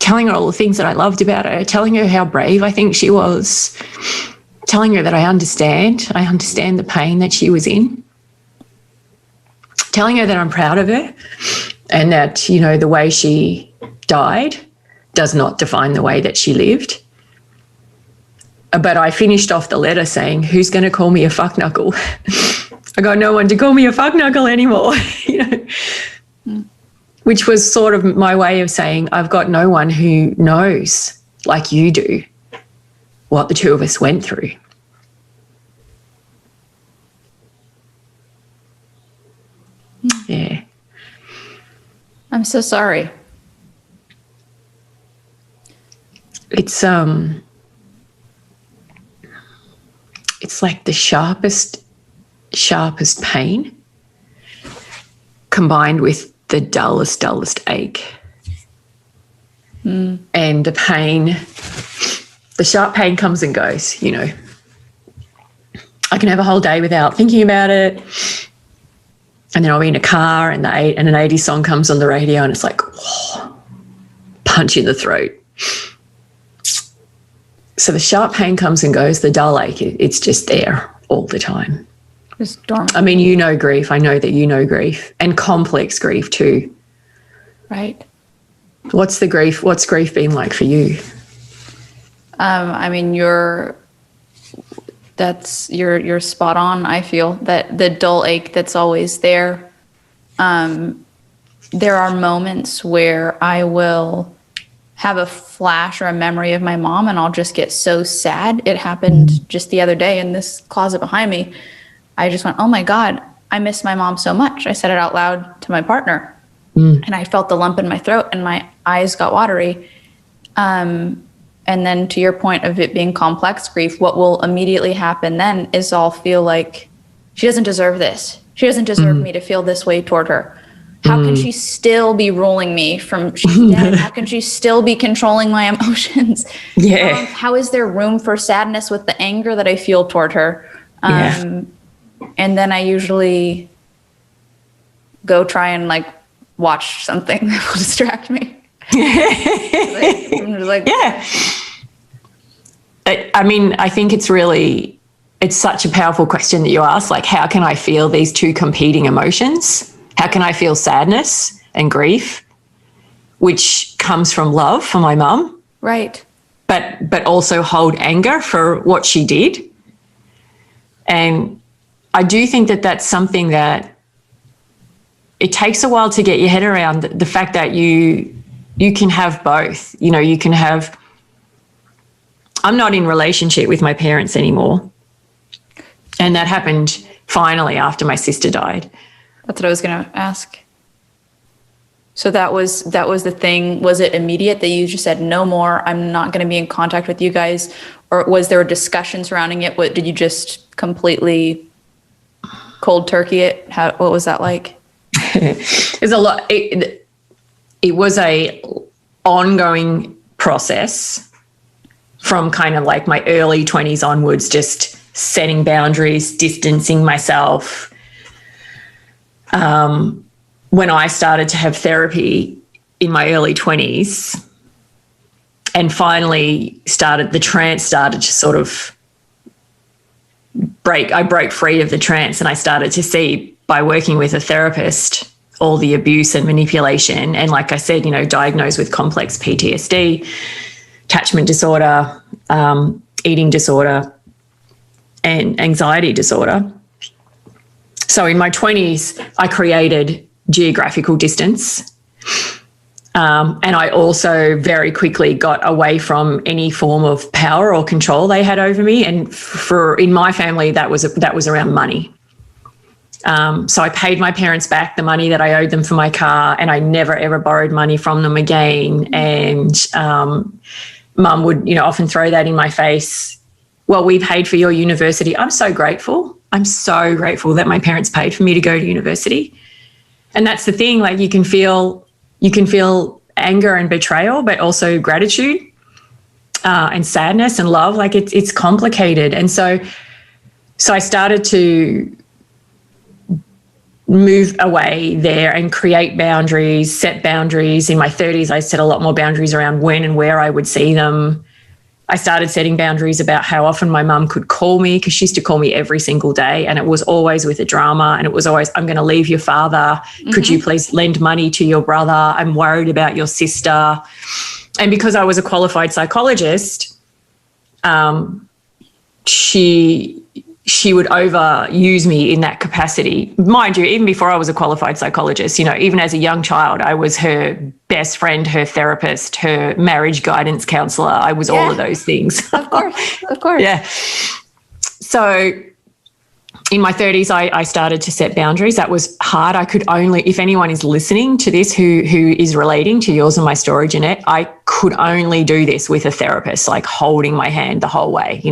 telling her all the things that I loved about her, telling her how brave I think she was, telling her that I understand the pain that she was in, telling her that I'm proud of her and that, you know, the way she died does not define the way that she lived. But I finished off the letter saying, who's going to call me a fuckknuckle? I got no one to call me a fuckknuckle anymore, you know, which was sort of my way of saying I've got no one who knows like you do what the two of us went through. Yeah. I'm so sorry. It's like the sharpest pain combined with the dullest ache. And the sharp pain comes and goes, you know. I can have a whole day without thinking about it. And then I'll be in a car and an 80s song comes on the radio and it's like, whoa, punch in the throat. So the sharp pain comes and goes, the dull ache, it's just there all the time. Just dormant. I mean, you know grief. I know that you know grief, and complex grief too. Right. What's grief been like for you? I mean, you're spot on. I feel that the dull ache that's always there. There are moments where I will have a flash or a memory of my mom and I'll just get so sad. It happened just the other day in this closet behind me. I just went, oh my God, I miss my mom so much. I said it out loud to my partner and I felt the lump in my throat and my eyes got watery. And then to your point of it being complex grief, what will immediately happen then is I'll feel like she doesn't deserve this. She doesn't deserve me to feel this way toward her. How can she still be ruling me from she's dead? How can she still be controlling my emotions? Yeah. How is there room for sadness with the anger that I feel toward her? And then I usually go try and like watch something that will distract me. I'm just like, yeah. I mean, I think it's such a powerful question that you ask, like, how can I feel these two competing emotions? How can I feel sadness and grief, which comes from love for my mum? Right. But also hold anger for what she did. And I do think that that's something that it takes a while to get your head around, the fact that you can have both. You know, you can have, I'm not in relationship with my parents anymore. And that happened finally after my sister died. That's what I was going to ask. So that was the thing. Was it immediate that you just said, no more, I'm not going to be in contact with you guys? Or was there a discussion surrounding it? What, did you just completely cold turkey it? What was that like? There's a lot. It was a ongoing process from kind of like my early 20s onwards, just setting boundaries, distancing myself. When I started to have therapy in my early 20s and finally the trance started to sort of I broke free of the trance and I started to see, by working with a therapist, all the abuse and manipulation. And like I said, you know, diagnosed with complex PTSD, attachment disorder, eating disorder, and anxiety disorder. So in my 20s, I created geographical distance. And I also very quickly got away from any form of power or control they had over me. And in my family, that was around money. So I paid my parents back the money that I owed them for my car, and I never, ever borrowed money from them again. And Mum would, you know, often throw that in my face. Well, we paid for your university. I'm so grateful. I'm so grateful that my parents paid for me to go to university. And that's the thing, like you can feel anger and betrayal, but also gratitude and sadness and love. Like it's complicated. And so I started to move away there and create boundaries, set boundaries. In my 30s, I set a lot more boundaries around when and where I would see them. I started setting boundaries about how often my mum could call me, because she used to call me every single day, and it was always with a drama, and it was always, I'm going to leave your father. Could you please lend money to your brother? I'm worried about your sister. And because I was a qualified psychologist, she would overuse me in that capacity. Mind you, even before I was a qualified psychologist, even as a young child, I was her best friend, her therapist, her marriage guidance counselor. I was all of those things. Of course. Yeah. So in my 30s, I started to set boundaries. That was hard. I could only, if anyone is listening to this who is relating to yours and my story, Jennette, I could only do this with a therapist, like holding my hand the whole way.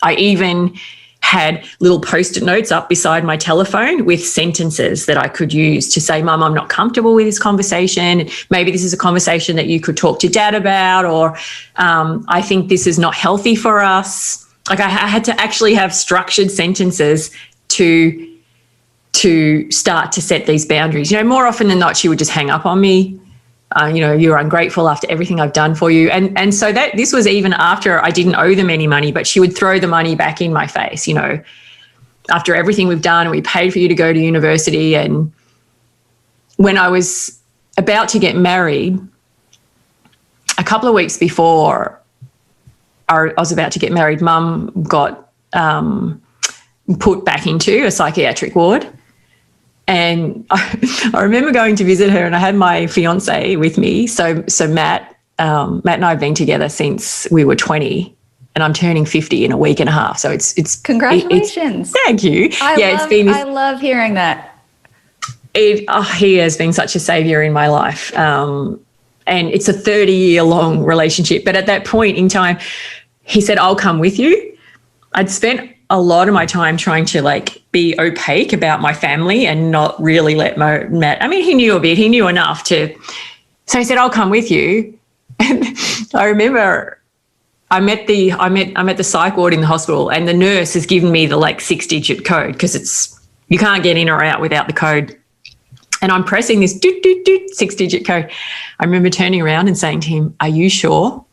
I even had little Post-it notes up beside my telephone with sentences that I could use to say, Mum, I'm not comfortable with this conversation. Maybe this is a conversation that you could talk to Dad about, or I think this is not healthy for us. Like, I had to actually have structured sentences to start to set these boundaries. More often than not, she would just hang up on me. You're ungrateful after everything I've done for you. And so that this was even after I didn't owe them any money, but she would throw the money back in my face, after everything we've done, and we paid for you to go to university. And when I was about to get married, a couple of weeks before I was about to get married, Mum got put back into a psychiatric ward. And I remember going to visit her, and I had my fiance with me. So Matt and I have been together since we were 20, and I'm turning 50 in a week and a half. So it's congratulations. Thank you. I love hearing that. He has been such a savior in my life. And it's a 30-year long relationship. But at that point in time, he said, I'll come with you. I'd spent a lot of my time trying to be opaque about my family and not really let Matt, he knew a bit, he knew enough to, so he said, I'll come with you. And I remember I'm at the psych ward in the hospital, and the nurse has given me the 6-digit code, because you can't get in or out without the code. And I'm pressing this 6-digit code. I remember turning around and saying to him, are you sure?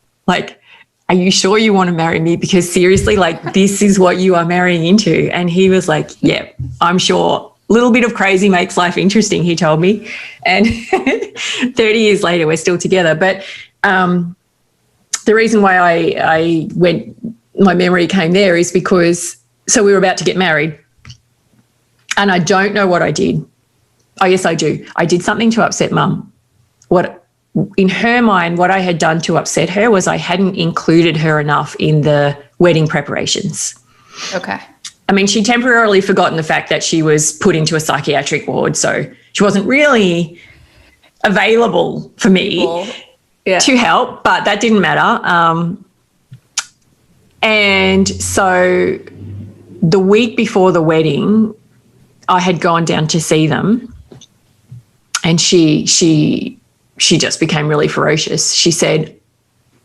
Are you sure you want to marry me? Because seriously, this is what you are marrying into. And he was like, yeah, I'm sure. A little bit of crazy makes life interesting, he told me. And 30 years later, we're still together. But the reason why I went, my memory came there is because, so we were about to get married, and I don't know what I did. Oh, yes, I do. I did something to upset Mum. In her mind, what I had done to upset her was I hadn't included her enough in the wedding preparations. Okay. She'd temporarily forgotten the fact that she was put into a psychiatric ward, so she wasn't really available for me to help, but that didn't matter. And so the week before the wedding, I had gone down to see them, and she just became really ferocious. She said,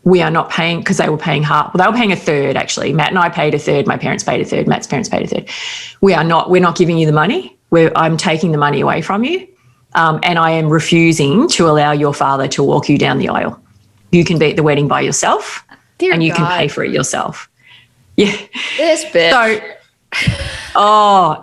we are not paying, because they were paying half. Well, they were paying a third, actually. Matt and I paid a third. My parents paid a third. Matt's parents paid a third. We're not giving you the money. I'm taking the money away from you. And I am refusing to allow your father to walk you down the aisle. You can be at the wedding by yourself. Dear and you God. can pay for it yourself. Yeah. This bitch. So,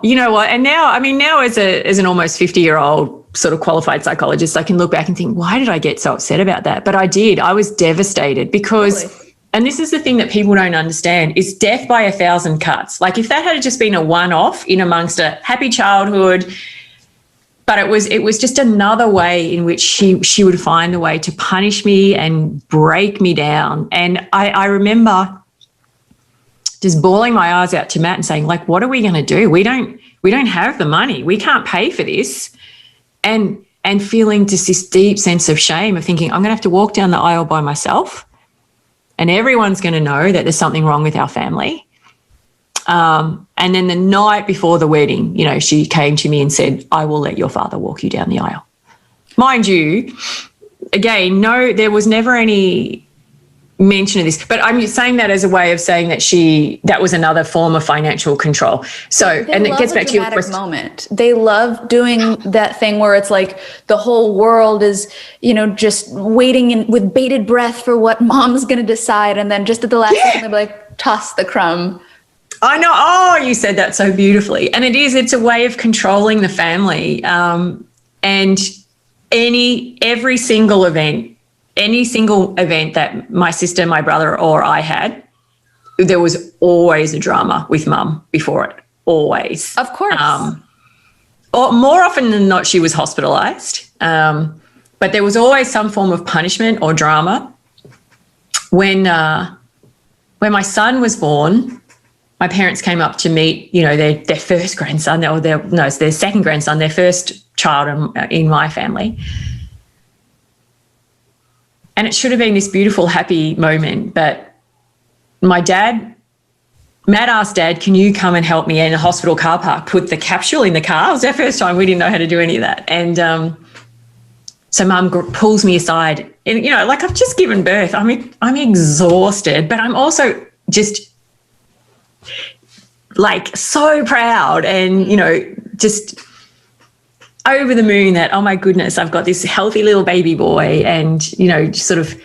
you know what? And now as an almost 50-year-old sort of qualified psychologist, I can look back and think, why did I get so upset about that? But I did. I was devastated because, really? And this is the thing that people don't understand, is death by 1,000 cuts. If that had just been a one-off in amongst a happy childhood, but it was just another way in which she would find the way to punish me and break me down. And I remember just bawling my eyes out to Matt and saying, what are we going to do? We don't have the money. We can't pay for this. And feeling just this deep sense of shame of thinking, I'm going to have to walk down the aisle by myself, and everyone's going to know that there's something wrong with our family. And then the night before the wedding, she came to me and said, I will let your father walk you down the aisle. Mind you, again, no, there was never any mention of this, but I'm saying that as a way of saying that was another form of financial control. So, and it gets back to your question. Moment. They love doing that thing where it's like the whole world is, just waiting with bated breath for what mom's going to decide. And then just at the last second, they'll be like, toss the crumb. I know. Oh, you said that so beautifully. And it's a way of controlling the family. And every single event that my sister, my brother, or I had, there was always a drama with mum before it. Always. Of course. Or more often than not, she was hospitalised. But there was always some form of punishment or drama. When my son was born, my parents came up to meet, their first grandson, it's their second grandson, their first child in my family. And it should have been this beautiful, happy moment. But Matt asked Dad, can you come and help me in a hospital car park, put the capsule in the car? It was our first time. We didn't know how to do any of that. And so Mum pulls me aside. And, I've just given birth. I'm exhausted, but I'm also just so proud and, just over the moon that, oh my goodness, I've got this healthy little baby boy. And, sort of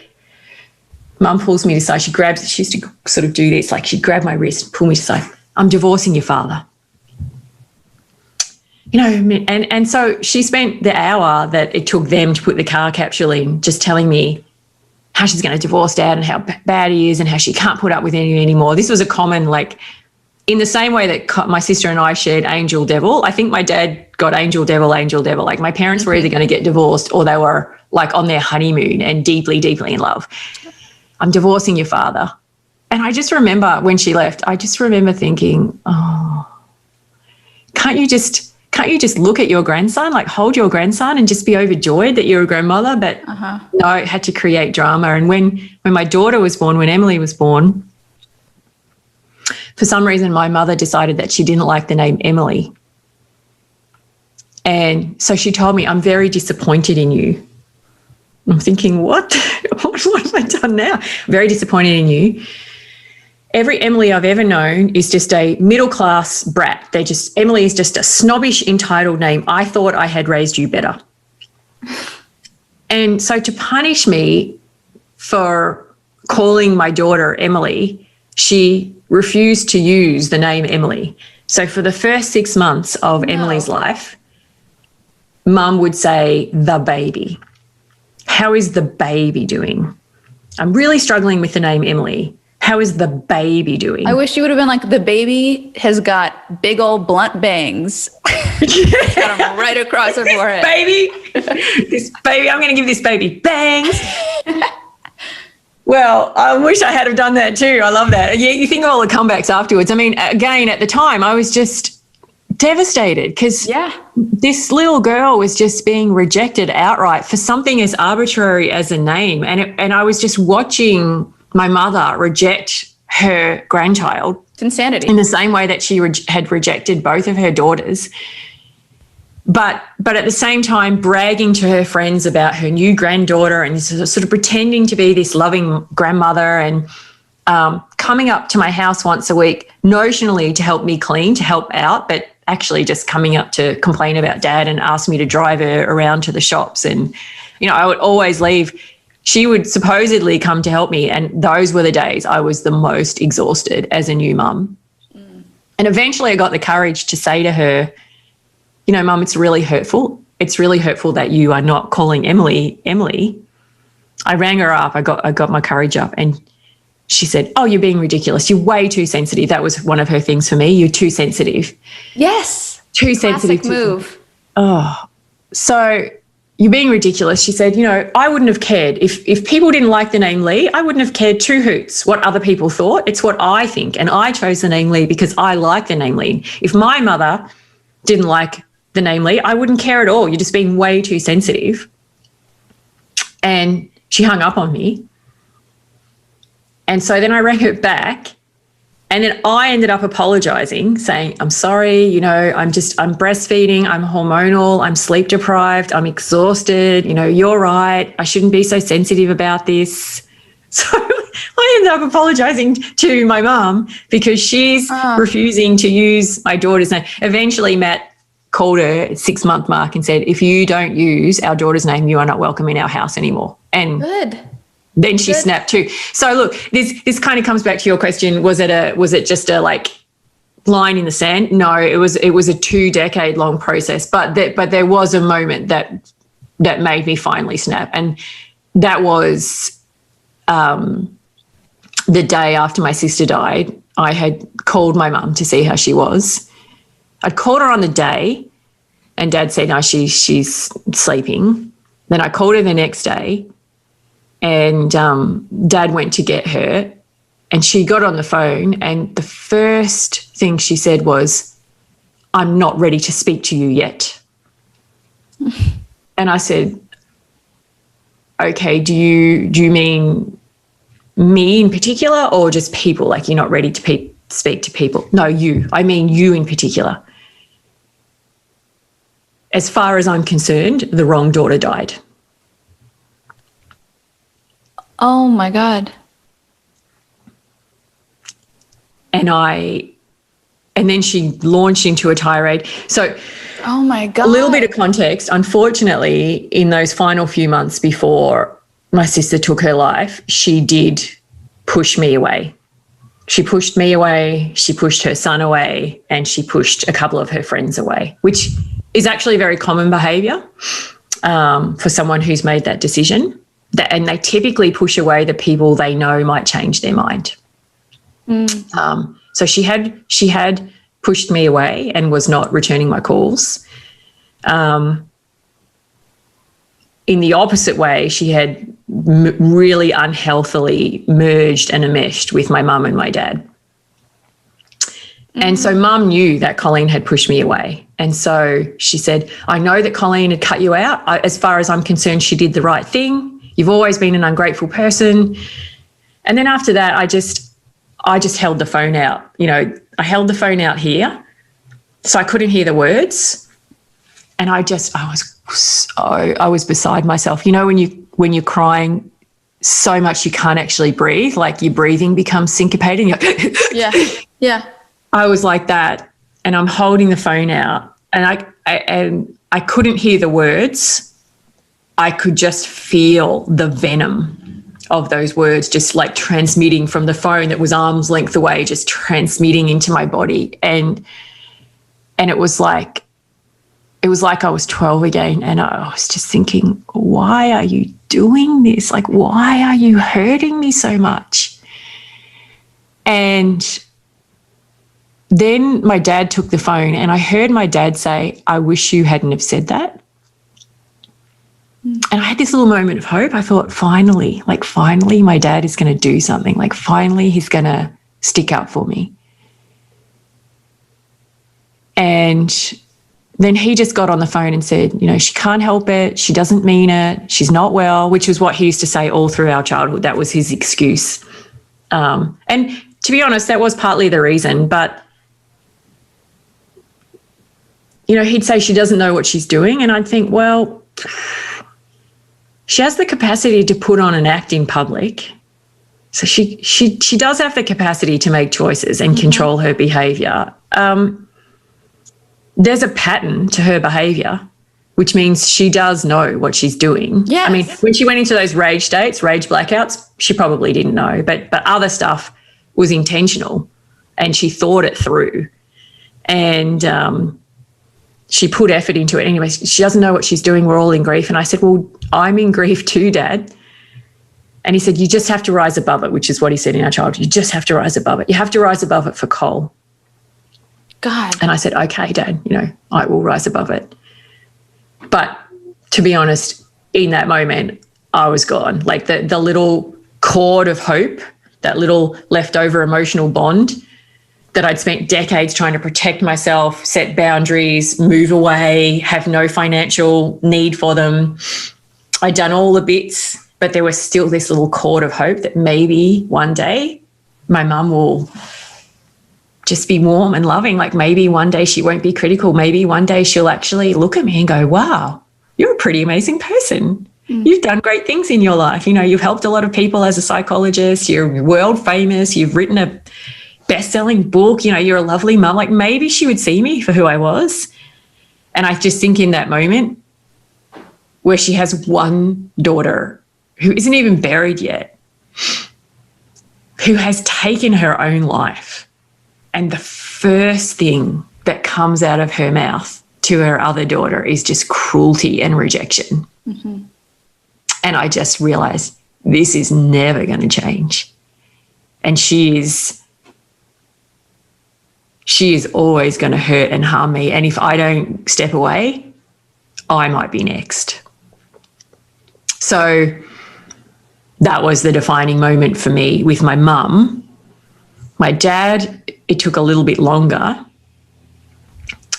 Mum pulls me aside. She used to sort of do this, she'd grab my wrist, pull me aside. I'm divorcing your father. And so she spent the hour that it took them to put the car capsule in, just telling me how she's going to divorce Dad and how bad he is and how she can't put up with him anymore. This was a common, in the same way that my sister and I shared angel devil, I think my dad got angel devil. My parents were either going to get divorced or they were on their honeymoon and deeply, deeply in love. I'm divorcing your father. And I just remember when she left, I just remember thinking, oh, can't you just look at your grandson, hold your grandson and just be overjoyed that you're a grandmother? But no, it had to create drama. And when my daughter was born, when Emily was born, for some reason, my mother decided that she didn't like the name Emily. And so she told me, I'm very disappointed in you. I'm thinking, what? What have I done now? Very disappointed in you. Every Emily I've ever known is just a middle-class brat. Emily is just a snobbish, entitled name. I thought I had raised you better. And so to punish me for calling my daughter Emily, she refused to use the name Emily. So for the first 6 months of Emily's life, Mum would say, the baby. How is the baby doing? I'm really struggling with the name Emily. How is the baby doing? I wish you would have been the baby has got big old blunt bangs. Got them right across her forehead. I'm going to give this baby bangs. Well, I wish I had have done that too. I love that. Yeah, you think of all the comebacks afterwards. I mean, again, at the time, I was just devastated because this little girl was just being rejected outright for something as arbitrary as a name. And I was just watching my mother reject her grandchild. It's insanity. In the same way that she had rejected both of her daughters. But at the same time, bragging to her friends about her new granddaughter and sort of pretending to be this loving grandmother and coming up to my house once a week, notionally to help me clean, to help out, but actually just coming up to complain about Dad and ask me to drive her around to the shops. And, I would always leave. She would supposedly come to help me, and those were the days I was the most exhausted as a new mum. And eventually I got the courage to say to her, Mum, it's really hurtful. It's really hurtful that you are not calling Emily. I rang her up. I got my courage up, and she said, oh, you're being ridiculous. You're way too sensitive. That was one of her things for me. You're too sensitive. Yes. Too sensitive. Classic move. Oh, so you're being ridiculous. She said, I wouldn't have cared. If people didn't like the name Lee, I wouldn't have cared two hoots what other people thought. It's what I think. And I chose the name Lee because I like the name Lee. If my mother didn't like the name Lee, I wouldn't care at all. You're just being way too sensitive. And she hung up on me. And so then I rang her back, and then I ended up apologizing, saying, I'm sorry, I'm breastfeeding, I'm hormonal, I'm sleep deprived, I'm exhausted, you're right, I shouldn't be so sensitive about this. So I ended up apologizing to my mum because she's refusing to use my daughter's name. Eventually, Matt called her at 6-month mark and said, if you don't use our daughter's name, you are not welcome in our house anymore. And Good. then she snapped too. So look, this kind of comes back to your question. Was it just a like line in the sand? No, it was a 2-decade long process. But there was a moment that made me finally snap, and that was the day after my sister died. I had called my mum to see how she was. I'd called her on the day, and Dad said, no, she's sleeping. Then I called her the next day, and Dad went to get her, and she got on the phone, and the first thing she said was, I'm not ready to speak to you yet. And I said, okay, do you mean me in particular or just people? Like, you're not ready to speak to people? No, you. I mean you in particular. As far as I'm concerned, the wrong daughter died. Oh my God. And then she launched into a tirade. So oh my God. a little bit of context. Unfortunately, in those final few months before my sister took her life, she did push me away. She pushed me away, she pushed her son away, and she pushed a couple of her friends away, which is actually very common behaviour for someone who's made that decision. And they typically push away the people they know might change their mind. So she had pushed me away and was not returning my calls. In the opposite way, she had really unhealthily merged and enmeshed with my mum and my dad. And so Mum knew that Colleen had pushed me away. And so she said, I know that Colleen had cut you out. As far as I'm concerned, she did the right thing. You've always been an ungrateful person. And then after that, I just held the phone out. You know, I held the phone out here so I couldn't hear the words. And I was beside myself. You know, when you're crying so much you can't actually breathe, like your breathing becomes syncopated. Yeah. I was like that, and I'm holding the phone out, and I couldn't hear the words. I could just feel the venom of those words just like transmitting from the phone that was arm's length away, just transmitting into my body. And it was like I was 12 again, and I was just thinking, why are you doing this? Like, why are you hurting me so much? And then my dad took the phone, and I heard my dad say, I wish you hadn't have said that. And I had this little moment of hope. I thought, finally my dad is going to do something. Like, finally he's going to stick up for me. And then he just got on the phone and said, you know, she can't help it. She doesn't mean it. She's not well, which was what he used to say all through our childhood. That was his excuse. And to be honest, that was partly the reason. But, you know, he'd say she doesn't know what she's doing. And I'd think, well, she has the capacity to put on an act in public. So she does have the capacity to make choices and control her behaviour. There's a pattern to her behaviour, which means she does know what she's doing. Yes. I mean, when she went into those rage states, rage blackouts, she probably didn't know, but other stuff was intentional, and she thought it through, and she put effort into it. Anyway, she doesn't know what she's doing. We're all in grief. And I said, well, I'm in grief too, Dad. And he said, you just have to rise above it, which is what he said in our childhood. You just have to rise above it. You have to rise above it for Cole. God. And I said, okay, Dad, you know, I will rise above it. But to be honest, in that moment, I was gone. Like the little cord of hope, that little leftover emotional bond that I'd spent decades trying to protect myself, set boundaries, move away, have no financial need for them. I'd done all the bits, but there was still this little cord of hope that maybe one day my mum will just be warm and loving. Like, maybe one day she won't be critical. Maybe one day she'll actually look at me and go, wow, you're a pretty amazing person. You've done great things in your life. You know, you've helped a lot of people as a psychologist. You're world famous. You've written a best-selling book. You know, you're a lovely mum. Like, maybe she would see me for who I was. And I just think in that moment where she has one daughter who isn't even buried yet, who has taken her own life, and the first thing that comes out of her mouth to her other daughter is just cruelty and rejection. Mm-hmm. And I just realized this is never going to change. And she is always going to hurt and harm me. And if I don't step away, I might be next. So that was the defining moment for me with my mum. My dad, it took a little bit longer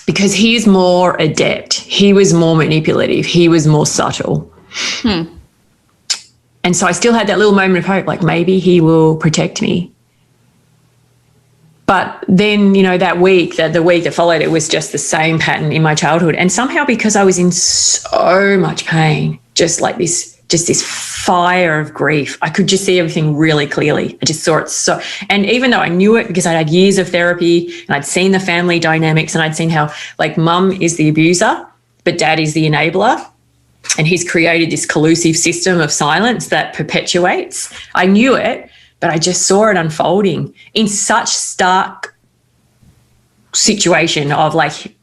because he's more adept. He was more manipulative. He was more subtle. And so I still had that little moment of hope, like maybe he will protect me. But then, you know, the week that followed, it was just the same pattern in my childhood. And somehow, because I was in so much pain, just this fire of grief, I could just see everything really clearly. I just saw it and even though I knew it because I'd had years of therapy and I'd seen the family dynamics and I'd seen how, like, mum is the abuser, but dad is the enabler. And he's created this collusive system of silence that perpetuates. I knew it, but I just saw it unfolding in such stark situation of, like,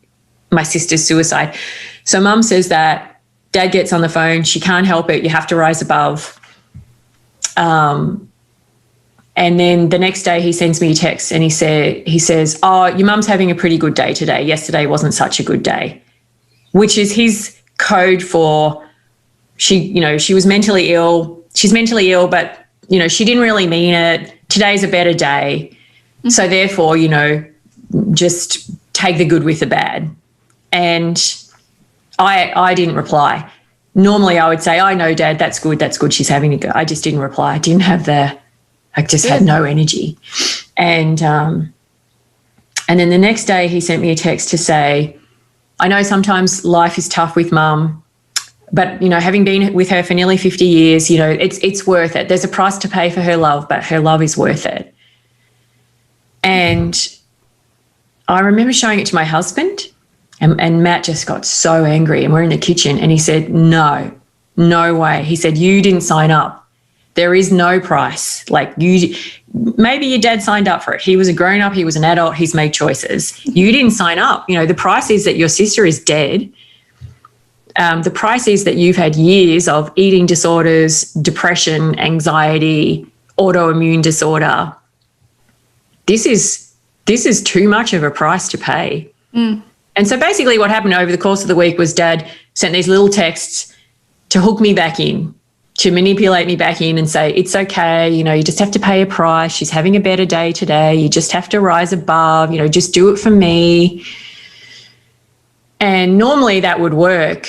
my sister's suicide. So mum says that, dad gets on the phone, she can't help it, you have to rise above. And then the next day he sends me a text and he says, oh, your mum's having a pretty good day today. Yesterday wasn't such a good day, which is his code for she was mentally ill. She's mentally ill, but, you know, she didn't really mean it. Today's a better day. Mm-hmm. So therefore, you know, just take the good with the bad. And I didn't reply. Normally I would say, I know, Dad, that's good. She's having a go. I just didn't reply. I didn't have I just had no energy. And then the next day he sent me a text to say, I know sometimes life is tough with mum, but, you know, having been with her for nearly 50 years, you know, it's worth it. There's a price to pay for her love, but her love is worth it. And I remember showing it to my husband, and Matt just got so angry, and we're in the kitchen, and he said, no way. He said, you didn't sign up. There is no price. Like, maybe your dad signed up for it. He was a grown up. He was an adult. He's made choices. You didn't sign up. You know, the price is that your sister is dead. The price is that you've had years of eating disorders, depression, anxiety, autoimmune disorder. This is too much of a price to pay. Mm. And so basically what happened over the course of the week was Dad sent these little texts to hook me back in, to manipulate me back in and say, it's okay, you know, you just have to pay a price. She's having a better day today. You just have to rise above, you know, just do it for me. And normally that would work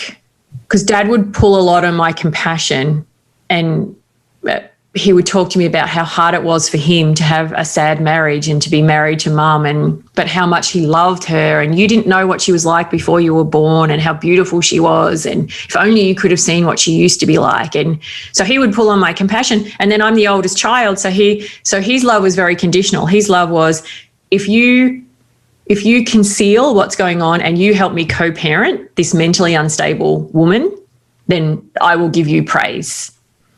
because Dad would pull a lot on my compassion, and he would talk to me about how hard it was for him to have a sad marriage and to be married to mum, but how much he loved her, and you didn't know what she was like before you were born and how beautiful she was, and if only you could have seen what she used to be like. And so he would pull on my compassion, and then I'm the oldest child, so his love was very conditional. His love was, if you conceal what's going on and you help me co-parent this mentally unstable woman, then I will give you praise.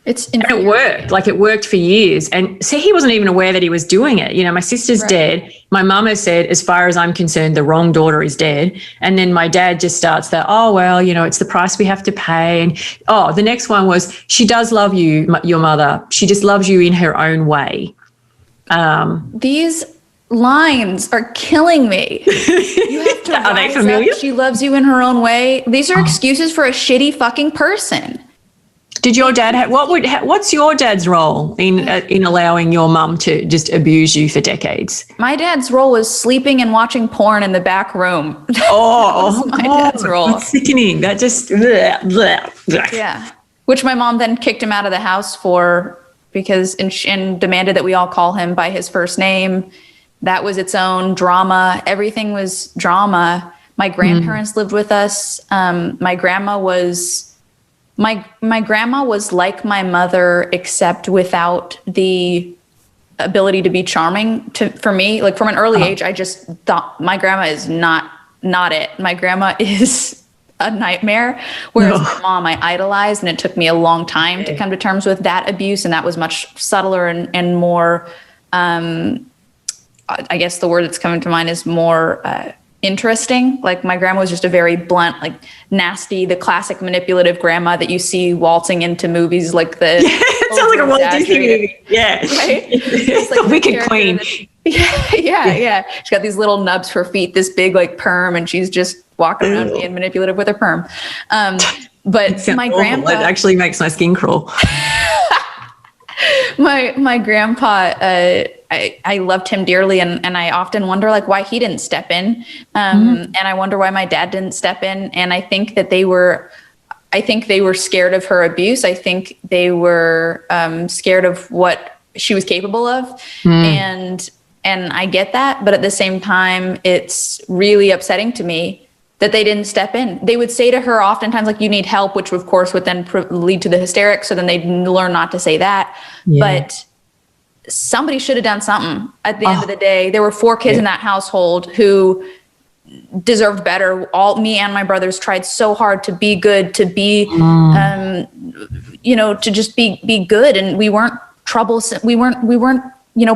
And it worked. Like, it worked for years. And see, he wasn't even aware that he was doing it. You know, my sister's dead. My mum has said, as far as I'm concerned, the wrong daughter is dead. And then my dad just starts that, oh, well, you know, it's the price we have to pay. And, the next one was, she does love you, your mother. She just loves you in her own way. These lines are killing me. You have to Are they familiar? She loves you in her own way. These are excuses for a shitty fucking person. Did your dad what's your dad's role in allowing your mum to just abuse you for decades? My dad's role was sleeping and watching porn in the back room. Dad's role. That's sickening. That just yeah. Which my mom then kicked him out of the house for, because and demanded that we all call him by his first name. That was its own drama. Everything was drama. My grandparents lived with us. My grandma was My grandma was like my mother, except without the ability to be charming. For me, like from an early age, I just thought my grandma is not it. My grandma is a nightmare. Whereas my mom, I idolized, and it took me a long time to come to terms with that abuse, and that was much subtler and more. I guess the word that's coming to mind is more interesting. Like my grandma was just a very blunt, like nasty, the classic manipulative grandma that you see waltzing into movies, like the it sounds like a Walt Disney movie. Yeah, right. It's like the Wicked Queen. Yeah. She's got these little nubs for feet, this big like perm, and she's just walking around being manipulative with her perm. But my grandpa, it actually makes my skin crawl. my grandpa, I loved him dearly, and I often wonder like why he didn't step in, and I wonder why my dad didn't step in. And I think that they were scared of her abuse. I think they were scared of what she was capable of, and I get that, but at the same time, it's really upsetting to me that they didn't step in. They would say to her oftentimes, like, you need help, which of course would then lead to the hysterics. So then they'd learn not to say that. Yeah. But somebody should have done something at the end of the day. There were 4 kids in that household who deserved better. Me and my brothers tried so hard to be good, to be, to just be good. And we weren't troublesome. We weren't,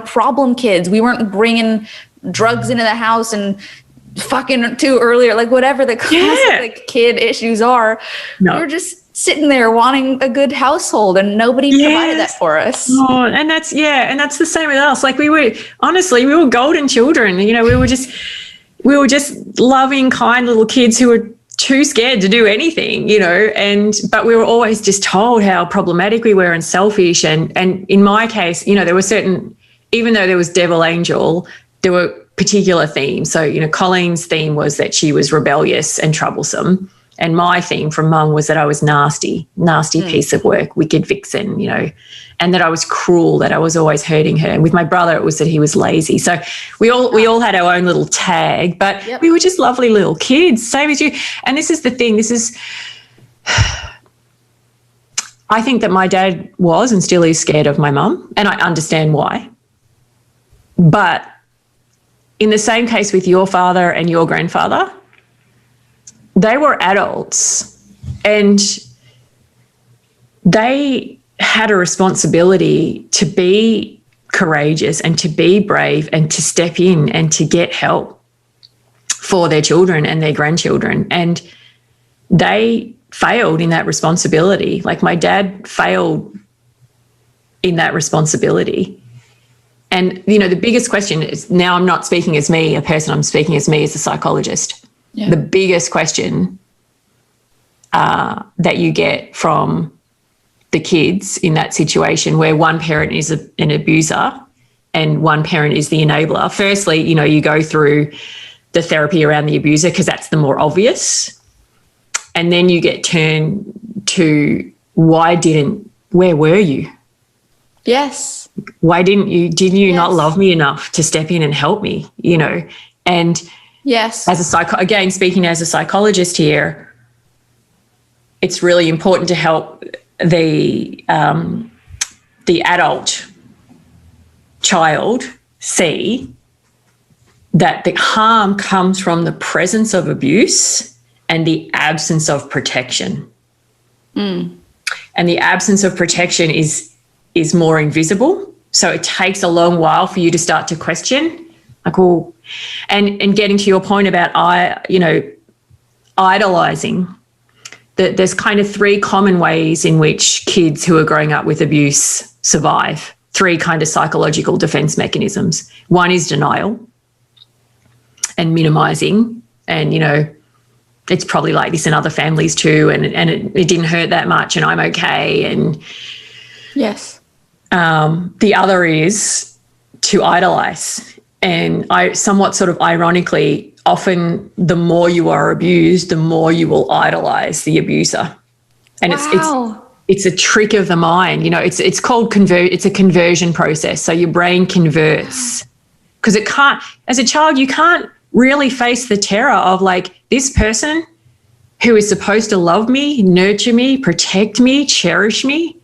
problem kids. We weren't bringing drugs into the house and fucking too early, or like whatever the classic like kid issues are. No. We were just sitting there wanting a good household, and nobody provided that for us. Oh, and that's the same with us. Like we were golden children. We were just loving, kind little kids who were too scared to do anything, but we were always just told how problematic we were and selfish. And in my case, there were certain, even though there was devil angel, there were particular themes. So, Colleen's theme was that she was rebellious and troublesome. And my theme from Mum was that I was nasty piece of work, wicked vixen, and that I was cruel, that I was always hurting her. And with my brother, it was that he was lazy. So we all had our own little tag, but we were just lovely little kids, same as you. And this is the thing, I think that my dad was and still is scared of my mum, and I understand why. But in the same case with your father and your grandfather, they were adults and they had a responsibility to be courageous and to be brave and to step in and to get help for their children and their grandchildren. And they failed in that responsibility. Like my dad failed in that responsibility. And, the biggest question is, now I'm not speaking as me, a person, I'm speaking as me as a psychologist. Yeah. The biggest question that you get from the kids in that situation where one parent is an abuser and one parent is the enabler. Firstly, you go through the therapy around the abuser because that's the more obvious. And then you get turned to where were you? Yes. Why didn't you not love me enough to step in and help me, And yes, again, speaking as a psychologist here, it's really important to help the adult child see that the harm comes from the presence of abuse and the absence of protection. And the absence of protection is more invisible. So it takes a long while for you to start to question, like, well, and getting to your point about, idolizing, there's kind of 3 common ways in which kids who are growing up with abuse survive. 3 kind of psychological defense mechanisms. One is denial and minimizing. And, it's probably like this in other families too. And it didn't hurt that much and I'm okay. And yes. The other is to idolize. And I somewhat sort of ironically, often the more you are abused, the more you will idolize the abuser. And it's a trick of the mind. It's called it's a conversion process. So your brain converts because it can't, as a child, you can't really face the terror of like this person who is supposed to love me, nurture me, protect me, cherish me,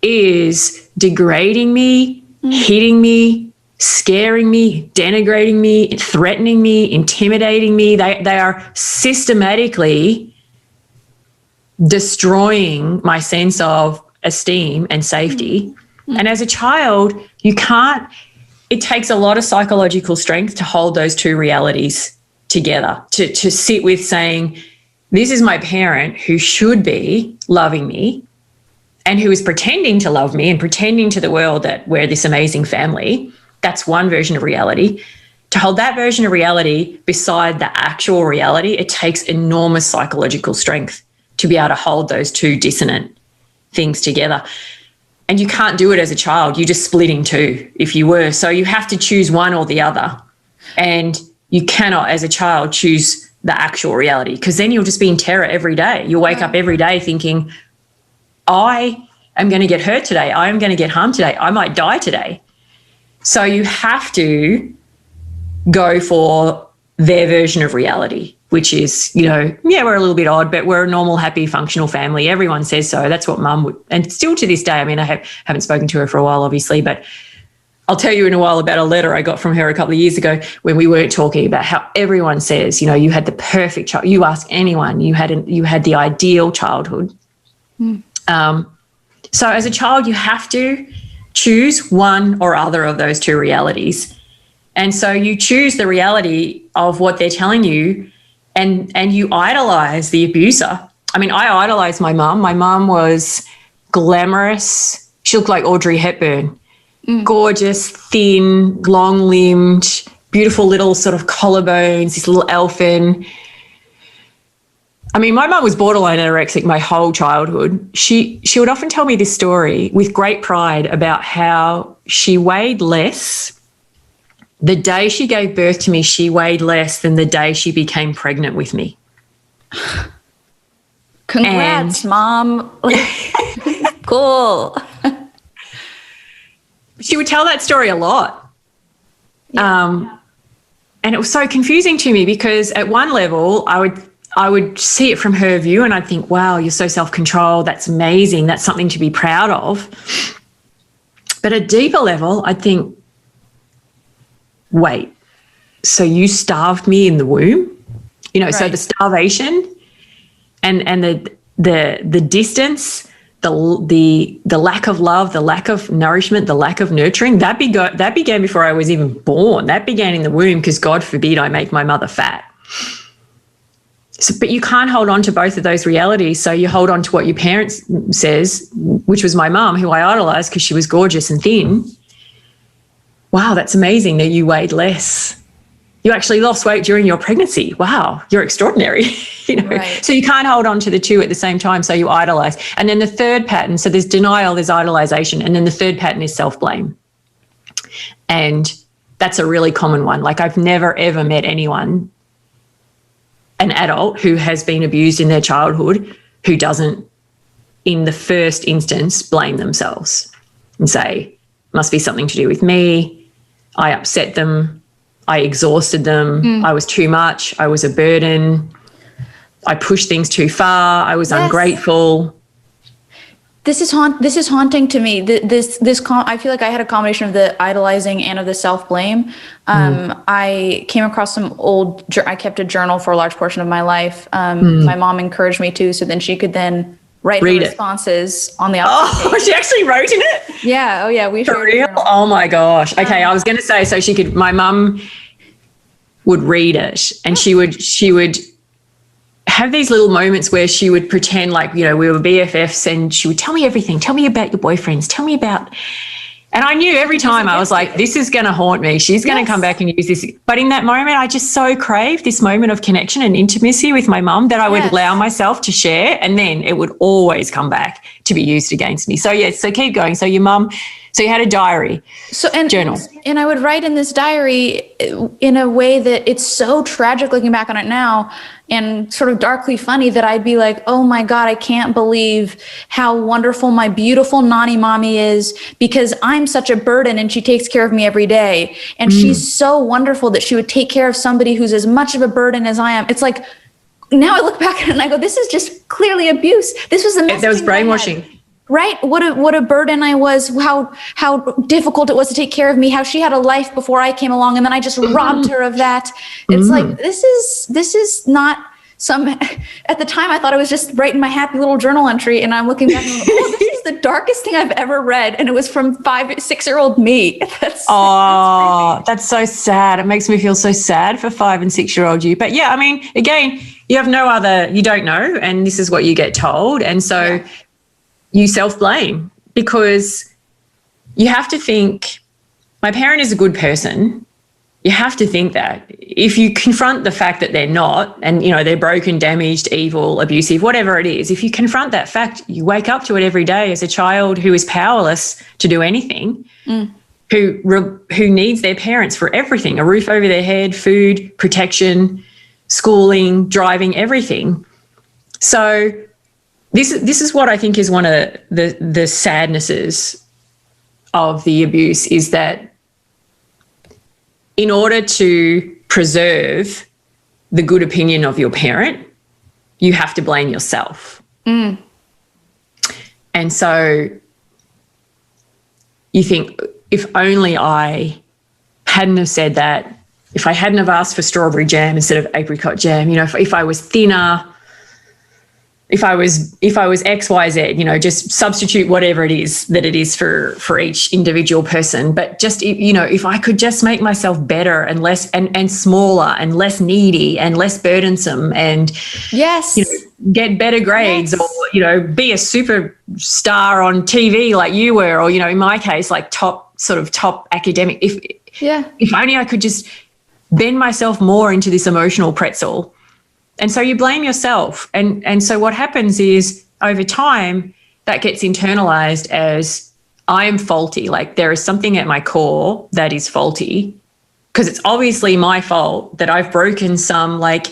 is degrading me, hitting me, scaring me, denigrating me, threatening me, intimidating me. They are systematically destroying my sense of esteem and safety. And as a child, you can't, it takes a lot of psychological strength to hold those two realities together, to sit with saying, this is my parent who should be loving me and who is pretending to love me and pretending to the world that we're this amazing family. That's one version of reality. To hold that version of reality beside the actual reality, it takes enormous psychological strength to be able to hold those two dissonant things together. And you can't do it as a child. You just split in two if you were. So you have to choose one or the other. And you cannot, as a child, choose the actual reality, because then you'll just be in terror every day. You'll wake up every day thinking, I am going to get hurt today. I am going to get harmed today. I might die today. So you have to go for their version of reality, which is, you know, yeah, we're a little bit odd, but we're a normal, happy, functional family. Everyone says so. That's what Mum would, and still to this day, I mean, I haven't spoken to her for a while, obviously, but I'll tell you in a while about a letter I got from her a couple of years ago when we weren't talking about how everyone says, you know, you had the perfect child. You ask anyone, you had the ideal childhood. So as a child, you have to choose one or other of those two realities. And so you choose the reality of what they're telling you, and you idolize the abuser. I mean, I idolized my mum. My mum was glamorous. She looked like Audrey Hepburn. Gorgeous, thin, long-limbed, beautiful little sort of collarbones, this little elfin. I mean, my mum was borderline anorexic my whole childhood. She would often tell me this story with great pride about how she weighed less. The day she gave birth to me, she weighed less than the day she became pregnant with me. Congrats, Mom. Cool. She would tell that story a lot. Yeah. And it was so confusing to me because at one level I would see it from her view and I'd think, wow, you're so self-controlled. That's amazing. That's something to be proud of. But at a deeper level, I'd think, wait, so you starved me in the womb? You know, right. So the starvation and the distance, the lack of love, the lack of nourishment, the lack of nurturing, that began before I was even born. That began in the womb because God forbid I make my mother fat. So, but you can't hold on to both of those realities. So you hold on to what your parents says, which was my mum, who I idolized because she was gorgeous and thin. Wow, that's amazing that you weighed less. You actually lost weight during your pregnancy. Wow, you're extraordinary. You know, right. So you can't hold on to the two at the same time. So you idolize. And then the third pattern, so there's denial, there's idolization. And then the third pattern is self-blame. And that's a really common one. Like I've never, ever met anyone, an adult who has been abused in their childhood, who doesn't, in the first instance, blame themselves and say, must be something to do with me. I upset them. I exhausted them. I was too much. I was a burden. I pushed things too far. I was ungrateful. This is haunting to me. I feel like I had a combination of the idolizing and of the self-blame. I came across I kept a journal for a large portion of my life. My mom encouraged me to, so then she could then write her responses on the opposite page. She actually wrote in it? Yeah. Oh, yeah. We For real? Oh, my gosh. Okay, I was going to say, so my mum would read it and she would have these little moments where she would pretend like, you know, we were BFFs and she would tell me everything. Tell me about your boyfriends. Tell me about... And I knew every time I was like, this is going to haunt me. She's going to come back and use this. But in that moment, I just so craved this moment of connection and intimacy with my mum that I would allow myself to share, and then it would always come back to be used against me. So, so keep going. So your mum, so you had a diary, journal. And I would write in this diary in a way that it's so tragic looking back on it now and sort of darkly funny that I'd be like, oh my God, I can't believe how wonderful my beautiful nanny mommy is because I'm such a burden and she takes care of me every day. And she's so wonderful that she would take care of somebody who's as much of a burden as I am. It's like, now I look back at it and I go, this is just clearly abuse. This was the messaging There was that I brainwashing. had. Right? What a burden I was, how difficult it was to take care of me, how she had a life before I came along, and then I just robbed her of that. It's like, this is not some, at the time I thought I was just writing my happy little journal entry, and I'm looking back and going, oh, this is the darkest thing I've ever read, and it was from 5-6-year-old me. That's so sad. It makes me feel so sad for 5 and 6-year-old you. But yeah, I mean, again, you have no other, you don't know, and this is what you get told. And so you self-blame, because you have to think, my parent is a good person. You have to think that. If you confront the fact that they're not, and, you know, they're broken, damaged, evil, abusive, whatever it is, if you confront that fact, you wake up to it every day as a child who is powerless to do anything, who needs their parents for everything, a roof over their head, food, protection, schooling, driving, everything. So this is what I think is one of the sadnesses of the abuse, is that in order to preserve the good opinion of your parent, you have to blame yourself. And so you think, if only I hadn't have said that, if I hadn't have asked for strawberry jam instead of apricot jam, you know, if I was thinner, if I was X, Y, Z, you know, just substitute whatever it is that it is for each individual person. But just, you know, if I could just make myself better and less and smaller and less needy and less burdensome, and you know, get better grades, or, you know, be a superstar on TV like you were, or, you know, in my case, like top academic. If only I could just bend myself more into this emotional pretzel. And so you blame yourself. And so what happens is, over time, that gets internalized as, I am faulty. Like, there is something at my core that is faulty, because it's obviously my fault that I've broken some like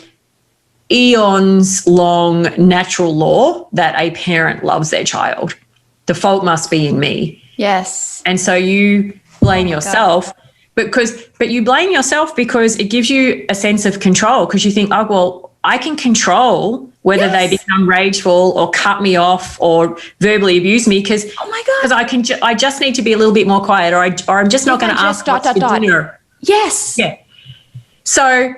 eons long natural law that a parent loves their child. The fault must be in me. Yes. And so you blame yourself. But you blame yourself because it gives you a sense of control, because you think, oh, well, I can control whether they become rageful or cut me off or verbally abuse me, because I just need to be a little bit more quiet, or I'm just not going to ask what's for dinner. Yes. Yeah. So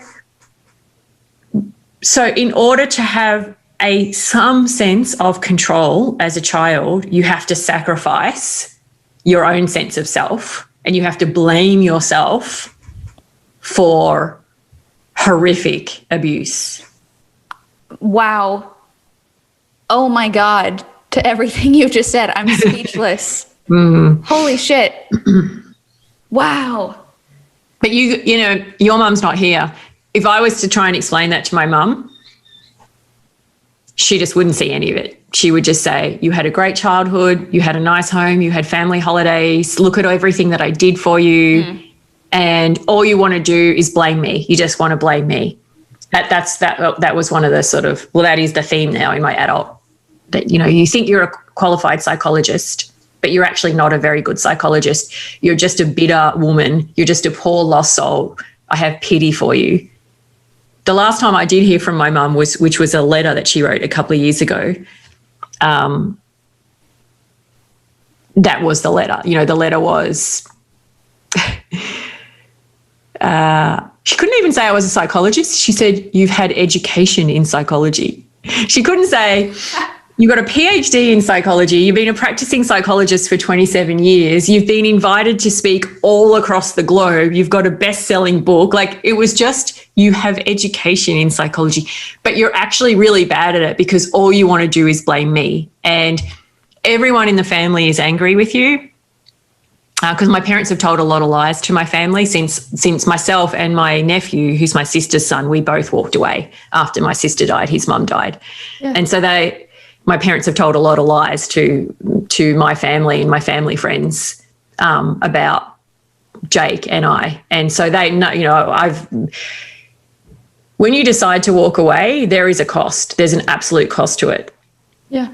in order to have some sense of control as a child, you have to sacrifice your own sense of self, and you have to blame yourself for horrific abuse. Wow. Oh my God. To everything you just said, I'm speechless. Holy shit. Wow. But you know, your mum's not here. If I was to try and explain that to my mum, she just wouldn't see any of it. She would just say, you had a great childhood, you had a nice home, you had family holidays, look at everything that I did for you. And all you want to do is blame me. You just want to blame me. That was one of the sort of, well, that is the theme now in my adult, that, you know, you think you're a qualified psychologist, but you're actually not a very good psychologist. You're just a bitter woman. You're just a poor lost soul. I have pity for you. The last time I did hear from my mum which was a letter that she wrote a couple of years ago. That was the letter. You know, the letter was, she couldn't even say I was a psychologist. She said, you've had education in psychology. She couldn't say, you've got a PhD in psychology. You've been a practicing psychologist for 27 years. You've been invited to speak all across the globe. You've got a best-selling book. Like, it was just, you have education in psychology, but you're actually really bad at it because all you want to do is blame me. And everyone in the family is angry with you. Because my parents have told a lot of lies to my family since myself and my nephew, who's my sister's son, we both walked away after my sister died. His mum died. Yeah. And so my parents have told a lot of lies to my family and my family friends about Jake and I. And so they know, you know, when you decide to walk away, there is a cost. There's an absolute cost to it. Yeah.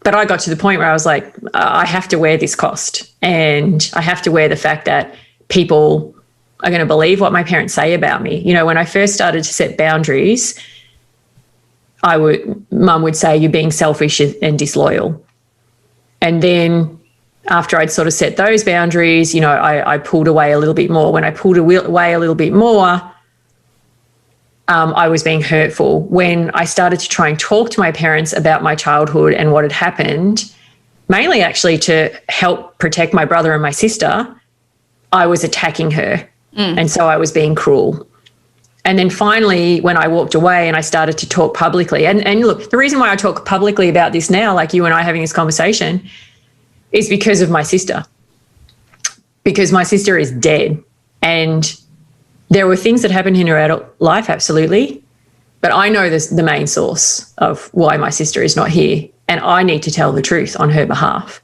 But I got to the point where I was like, I have to wear this cost, and I have to wear the fact that people are going to believe what my parents say about me. You know, when I first started to set boundaries, Mum would say, you're being selfish and disloyal. And then after I'd sort of set those boundaries, you know, I pulled away a little bit more. When I pulled away a little bit more, I was being hurtful. When I started to try and talk to my parents about my childhood and what had happened, mainly actually to help protect my brother and my sister, I was attacking her. And so I was being cruel. And then finally, when I walked away and I started to talk publicly, and look, the reason why I talk publicly about this now, like you and I having this conversation, is because of my sister. Because my sister is dead. And there were things that happened in her adult life, absolutely. But I know the main source of why my sister is not here. And I need to tell the truth on her behalf.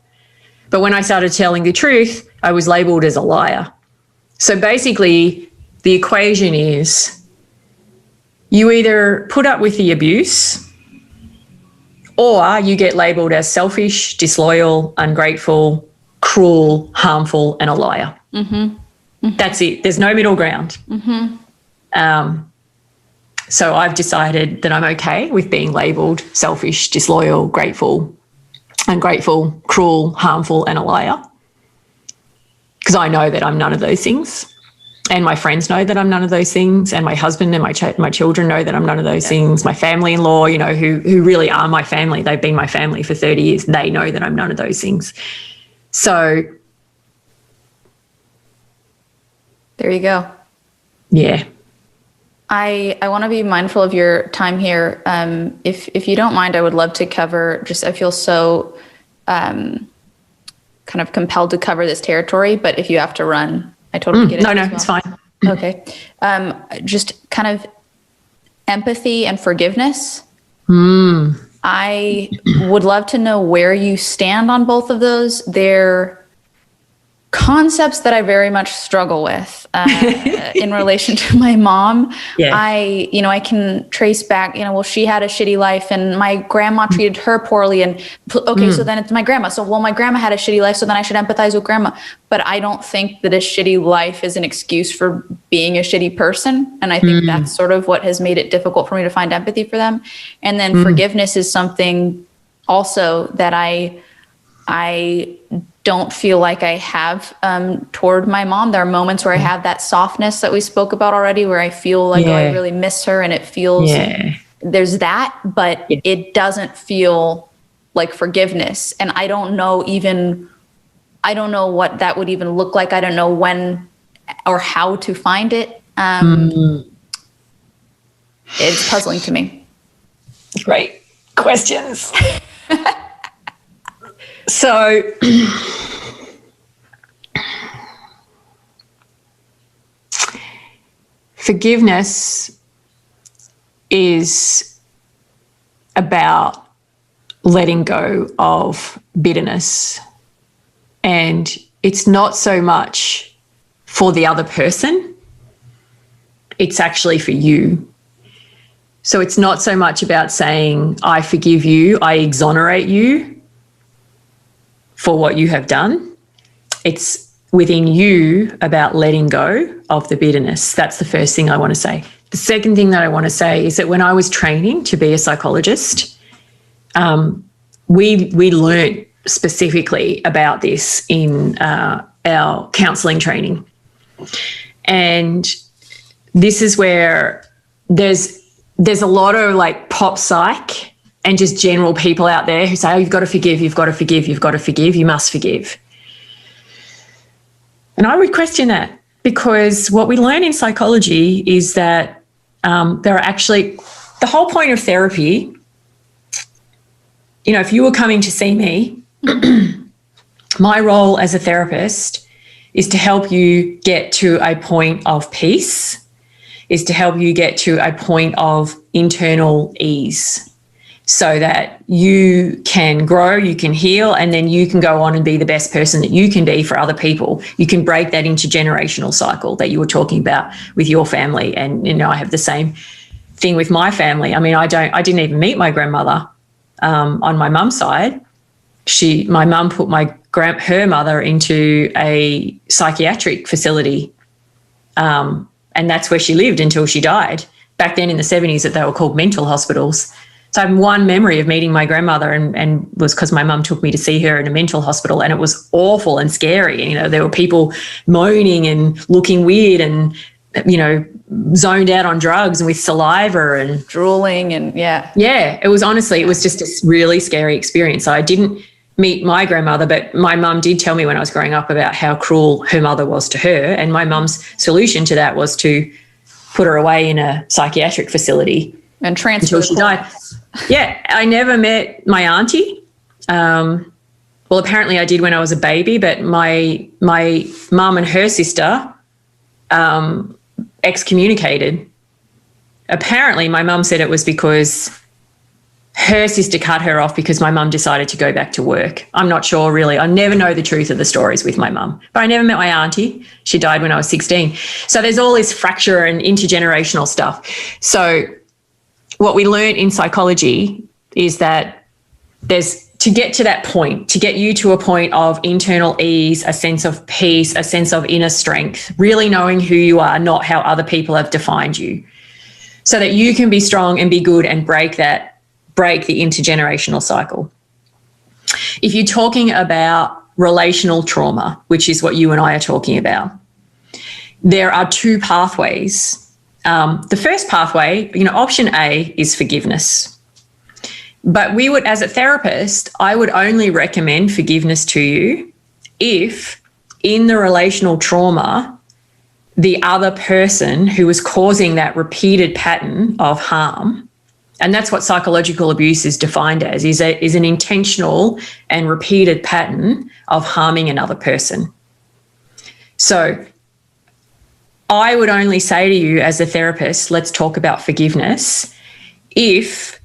But when I started telling the truth, I was labelled as a liar. So basically, the equation is you either put up with the abuse or you get labelled as selfish, disloyal, ungrateful, cruel, harmful, and a liar. That's it. There's no middle ground. So I've decided that I'm okay with being labelled selfish, disloyal, grateful, ungrateful, cruel, harmful, and a liar. Because I know that I'm none of those things. And my friends know that I'm none of those things. And my husband and my children know that I'm none of those things. My family-in-law, you know, who really are my family, they've been my family for 30 years. They know that I'm none of those things. So there you go. Yeah. I want to be mindful of your time here. If you don't mind, I would love to cover I feel so kind of compelled to cover this territory, but if you have to run, I totally get it. No, it's fine. Okay. Just kind of empathy and forgiveness. I would love to know where you stand on both of those. They're concepts that I very much struggle with in relation to my mom. Yeah. I can trace back, well, she had a shitty life and my grandma treated her poorly. And okay, so then it's my grandma. So, well, my grandma had a shitty life, so then I should empathize with grandma. But I don't think that a shitty life is an excuse for being a shitty person. And I think that's sort of what has made it difficult for me to find empathy for them. And then forgiveness is something also that I don't feel like I have toward my mom. There are moments where I have that softness that we spoke about already, where I feel like, oh, I really miss her, and it feels there's that, but it doesn't feel like forgiveness. And I don't know what that would even look like. I don't know when or how to find it. It's puzzling to me. Great questions. So forgiveness is about letting go of bitterness. And it's not so much for the other person, it's actually for you. So it's not so much about saying, I forgive you, I exonerate you for what you have done. It's within you about letting go of the bitterness. That's the first thing I want to say. The second thing that I want to say is that when I was training to be a psychologist, we learned specifically about this in our counselling training. And this is where there's a lot of like pop psych and just general people out there who say, oh, you've got to forgive, you've got to forgive, you've got to forgive, you must forgive. And I would question that, because what we learn in psychology is that there are actually, the whole point of therapy, if you were coming to see me, my role as a therapist is to help you get to a point of peace, is to help you get to a point of internal ease, so that you can grow, you can heal, and then you can go on and be the best person that you can be for other people. You can break that intergenerational cycle that you were talking about with your family. And, I have the same thing with my family. I mean, I didn't even meet my grandmother on my mum's side. My mum put her mother into a psychiatric facility, and that's where she lived until she died. Back then in the 70s, that they were called mental hospitals. So I have one memory of meeting my grandmother, and was because my mum took me to see her in a mental hospital, and it was awful and scary. You know, there were people moaning and looking weird and, you know, zoned out on drugs and with saliva and drooling and Yeah, it was just a really scary experience. So I didn't meet my grandmother, but my mum did tell me when I was growing up about how cruel her mother was to her. And my mum's solution to that was to put her away in a psychiatric facility and transfer until she died. Yeah, I never met my auntie. Well, apparently I did when I was a baby, but my mum and her sister excommunicated. Apparently my mum said it was because her sister cut her off because my mum decided to go back to work. I'm not sure really. I never know the truth of the stories with my mum, but I never met my auntie. She died when I was 16. So there's all this fracture and intergenerational stuff. So what we learned in psychology is that to get to that point, to get you to a point of internal ease, a sense of peace, a sense of inner strength, really knowing who you are, not how other people have defined you, so that you can be strong and be good and break the intergenerational cycle. If you're talking about relational trauma, which is what you and I are talking about, there are two pathways. The first pathway, option A is forgiveness. But as a therapist, I would only recommend forgiveness to you if in the relational trauma, the other person who was causing that repeated pattern of harm, and that's what psychological abuse is defined as, is an intentional and repeated pattern of harming another person. So I would only say to you as a therapist, let's talk about forgiveness, if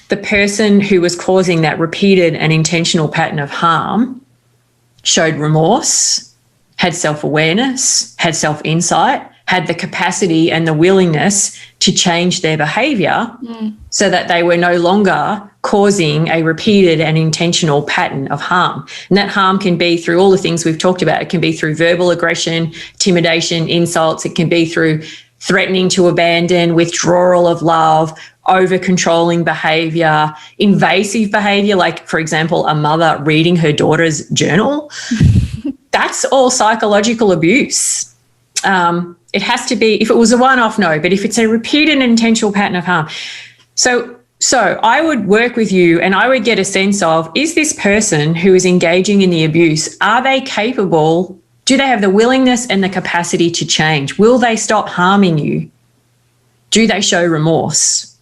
the person who was causing that repeated and intentional pattern of harm showed remorse, had self-awareness, had self-insight, had the capacity and the willingness to change their behaviour so that they were no longer causing a repeated and intentional pattern of harm. And that harm can be through all the things we've talked about. It can be through verbal aggression, intimidation, insults. It can be through threatening to abandon, withdrawal of love, over-controlling behaviour, invasive behaviour, like, for example, a mother reading her daughter's journal. That's all psychological abuse. It has to be, if it was a one-off, no, but if it's a repeated and intentional pattern of harm. So I would work with you and I would get a sense of, is this person who is engaging in the abuse, are they capable, do they have the willingness and the capacity to change? Will they stop harming you? Do they show remorse?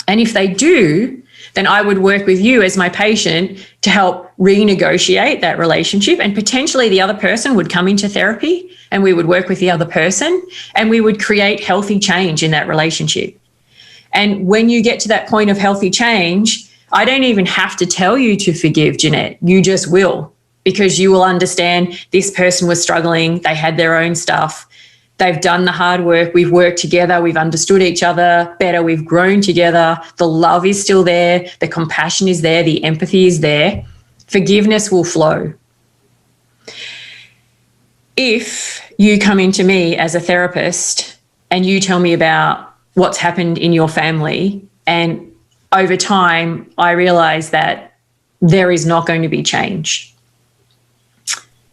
And if they do, then I would work with you as my patient to help renegotiate that relationship, and potentially the other person would come into therapy and we would work with the other person and we would create healthy change in that relationship. And when you get to that point of healthy change, I don't even have to tell you to forgive, Jennette. You just will, because you will understand this person was struggling. They had their own stuff. They've done the hard work. We've worked together. We've understood each other better. We've grown together. The love is still there. The compassion is there. The empathy is there. Forgiveness will flow. If you come into me as a therapist and you tell me about what's happened in your family, and over time I realize that there is not going to be change.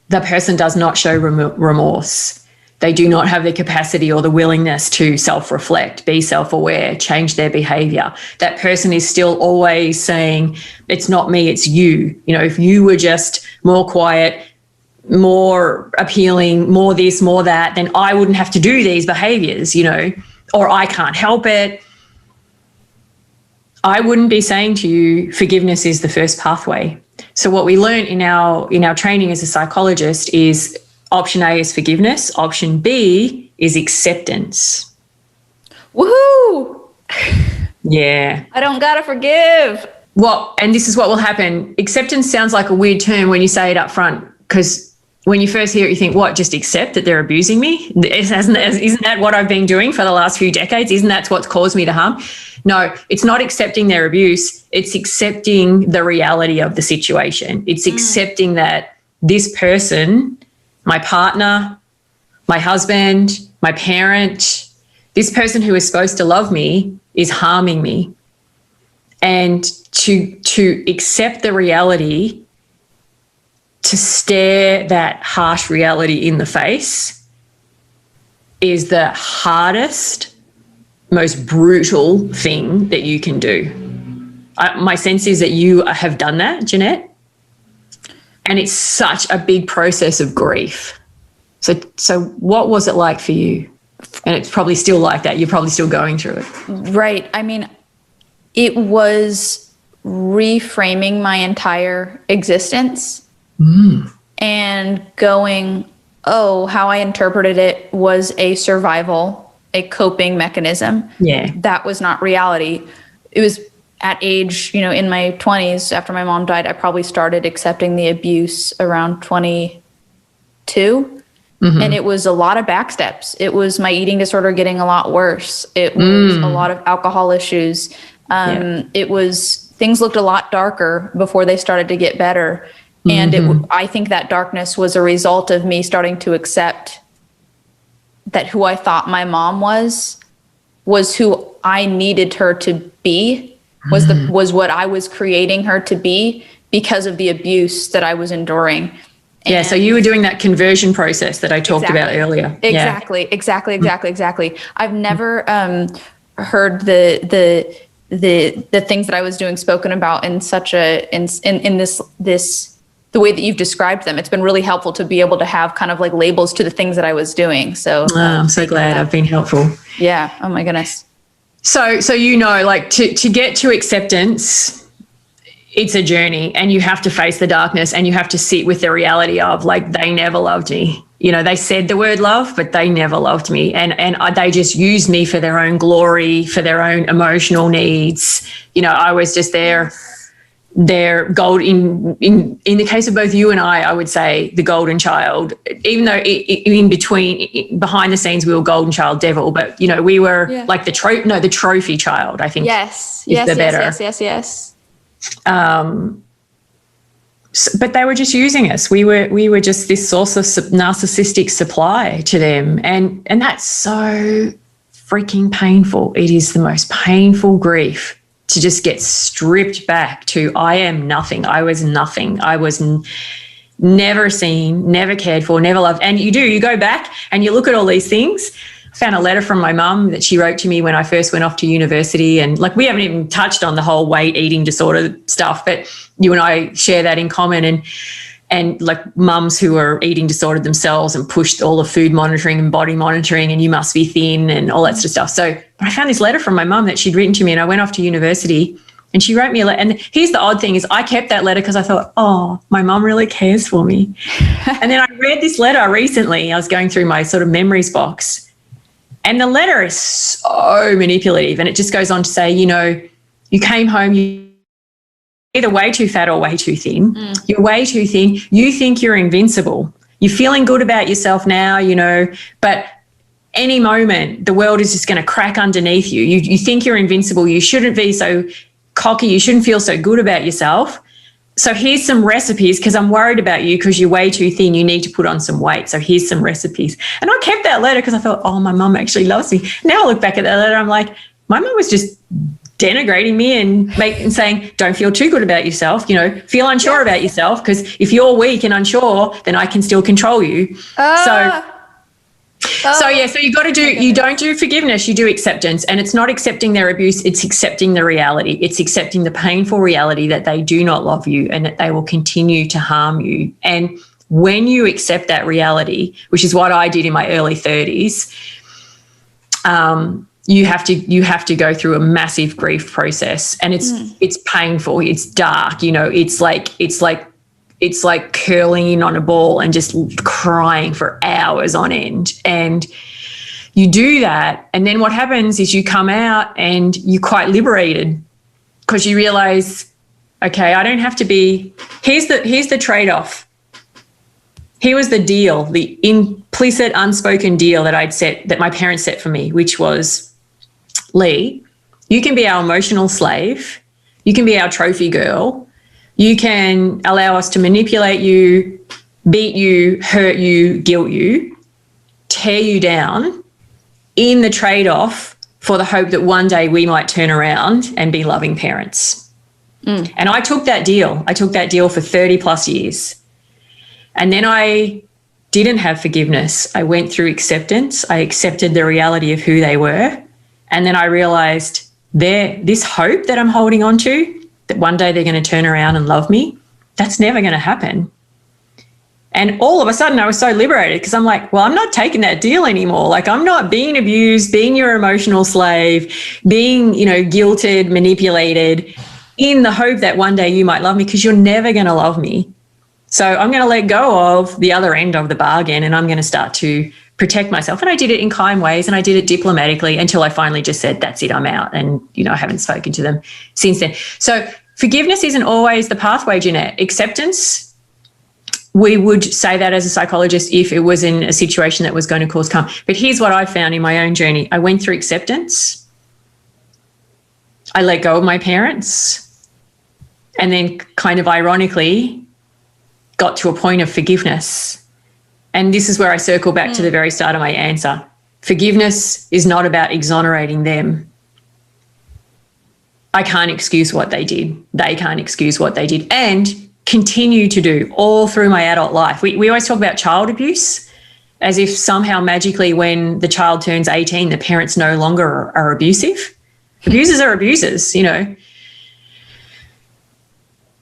The person does not show remorse. They do not have the capacity or the willingness to self-reflect, be self-aware, change their behaviour. That person is still always saying, it's not me, it's you. If you were just more quiet, more appealing, more this, more that, then I wouldn't have to do these behaviours, or I can't help it. I wouldn't be saying to you, forgiveness is the first pathway. So what we learn in our training as a psychologist is option A is forgiveness. Option B is acceptance. Woohoo! Yeah. I don't gotta forgive. Well, and this is what will happen. Acceptance sounds like a weird term when you say it up front, because when you first hear it, you think, what, just accept that they're abusing me? Isn't that what I've been doing for the last few decades? Isn't that what's caused me to harm? No, it's not accepting their abuse. It's accepting the reality of the situation. It's accepting that this person, my partner, my husband, my parent, this person who is supposed to love me is harming me. And to accept the reality, to stare that harsh reality in the face is the hardest, most brutal thing that you can do. My sense is that you have done that, Jennette, and it's such a big process of grief. So what was it like for you? And it's probably still like that. You're probably still going through it. Right. I mean, it was reframing my entire existence and going, oh, how I interpreted it was a survival, a coping mechanism. Yeah. That was not reality. It was at age, in my 20s, after my mom died, I probably started accepting the abuse around 22. And it was a lot of backsteps. It was my eating disorder getting a lot worse. It was a lot of alcohol issues. It was, things looked a lot darker before they started to get better. And I think that darkness was a result of me starting to accept that who I thought my mom was who I needed her to be, was what I was creating her to be because of the abuse that I was enduring. Yeah, so you were doing that conversion process that I talked about earlier. Exactly. I've never heard the things that I was doing spoken about in such in this the way that you've described them. It's been really helpful to be able to have kind of like labels to the things that I was doing. So I'm so glad I've been helpful. Yeah. Oh my goodness. So like to get to acceptance, it's a journey, and you have to face the darkness, and you have to sit with the reality of, like, they never loved me. They said the word love, but they never loved me. And they just used me for their own glory, for their own emotional needs. I was just their gold in the case of both you and I would say the golden child, even though in between, behind the scenes, we were golden child devil, but we were like the trophy child, I think. Yes. But they were just using us. We were just this source of narcissistic supply to them. And that's so freaking painful. It is the most painful grief to just get stripped back to, I am nothing. I was nothing. I was never seen, never cared for, never loved. And you go back and you look at all these things. I found a letter from my mum that she wrote to me when I first went off to university. And like, we haven't even touched on the whole weight eating disorder stuff, but you and I share that in common. And like mums who are eating disordered themselves and pushed all the food monitoring and body monitoring and you must be thin and all that sort of stuff. So I found this letter from my mum that she'd written to me, and I went off to university and she wrote me a letter. And here's the odd thing is I kept that letter because I thought, oh, my mum really cares for me. And then I read this letter recently. I was going through my sort of memories box. And the letter is so manipulative, and it just goes on to say, you came home, you're either way too fat or way too thin. You're way too thin. You think you're invincible. You're feeling good about yourself now, but any moment the world is just going to crack underneath you. You think you're invincible. You shouldn't be so cocky. You shouldn't feel so good about yourself. So here's some recipes because I'm worried about you because you're way too thin. You need to put on some weight. So here's some recipes. And I kept that letter because I thought, oh, my mum actually loves me. Now I look back at that letter, I'm like, my mum was just denigrating me and saying, don't feel too good about yourself, feel unsure about yourself, because if you're weak and unsure, then I can still control you. So you got to you don't do forgiveness, you do acceptance. And it's not accepting their abuse, it's accepting the reality. It's accepting the painful reality that they do not love you and that they will continue to harm you. And when you accept that reality, which is what I did in my early 30s, you have to go through a massive grief process, and it's painful, it's dark, it's like curling in on a ball and just crying for hours on end. And you do that, and then what happens is you come out and you're quite liberated because you realize, okay, I don't have to be, here's the trade-off. Here was the deal, the implicit, unspoken deal that my parents set for me, which was, Lee, you can be our emotional slave. You can be our trophy girl. You can allow us to manipulate you, beat you, hurt you, guilt you, tear you down in the trade-off for the hope that one day we might turn around and be loving parents. And I took that deal. I took that deal for 30 plus years. And then I didn't have forgiveness. I went through acceptance. I accepted the reality of who they were. And then I realized this hope that I'm holding on to, that one day they're going to turn around and love me, that's never going to happen. And all of a sudden I was so liberated because I'm like, well, I'm not taking that deal anymore. Like, I'm not being abused, being your emotional slave, being, guilted, manipulated in the hope that one day you might love me, because you're never going to love me. So I'm going to let go of the other end of the bargain, and I'm going to start to protect myself. And I did it in kind ways, and I did it diplomatically until I finally just said, that's it, I'm out. And, I haven't spoken to them since then. So forgiveness isn't always the pathway, Jennette. Acceptance, we would say that as a psychologist if it was in a situation that was going to cause harm. But here's what I found in my own journey. I went through acceptance. I let go of my parents. And then kind of ironically got to a point of forgiveness. And this is where I circle back to the very start of my answer. Forgiveness is not about exonerating them. I can't excuse what they did. They can't excuse what they did. And continue to do all through my adult life. We always talk about child abuse as if somehow magically when the child turns 18, the parents no longer are abusive. Abusers are abusers,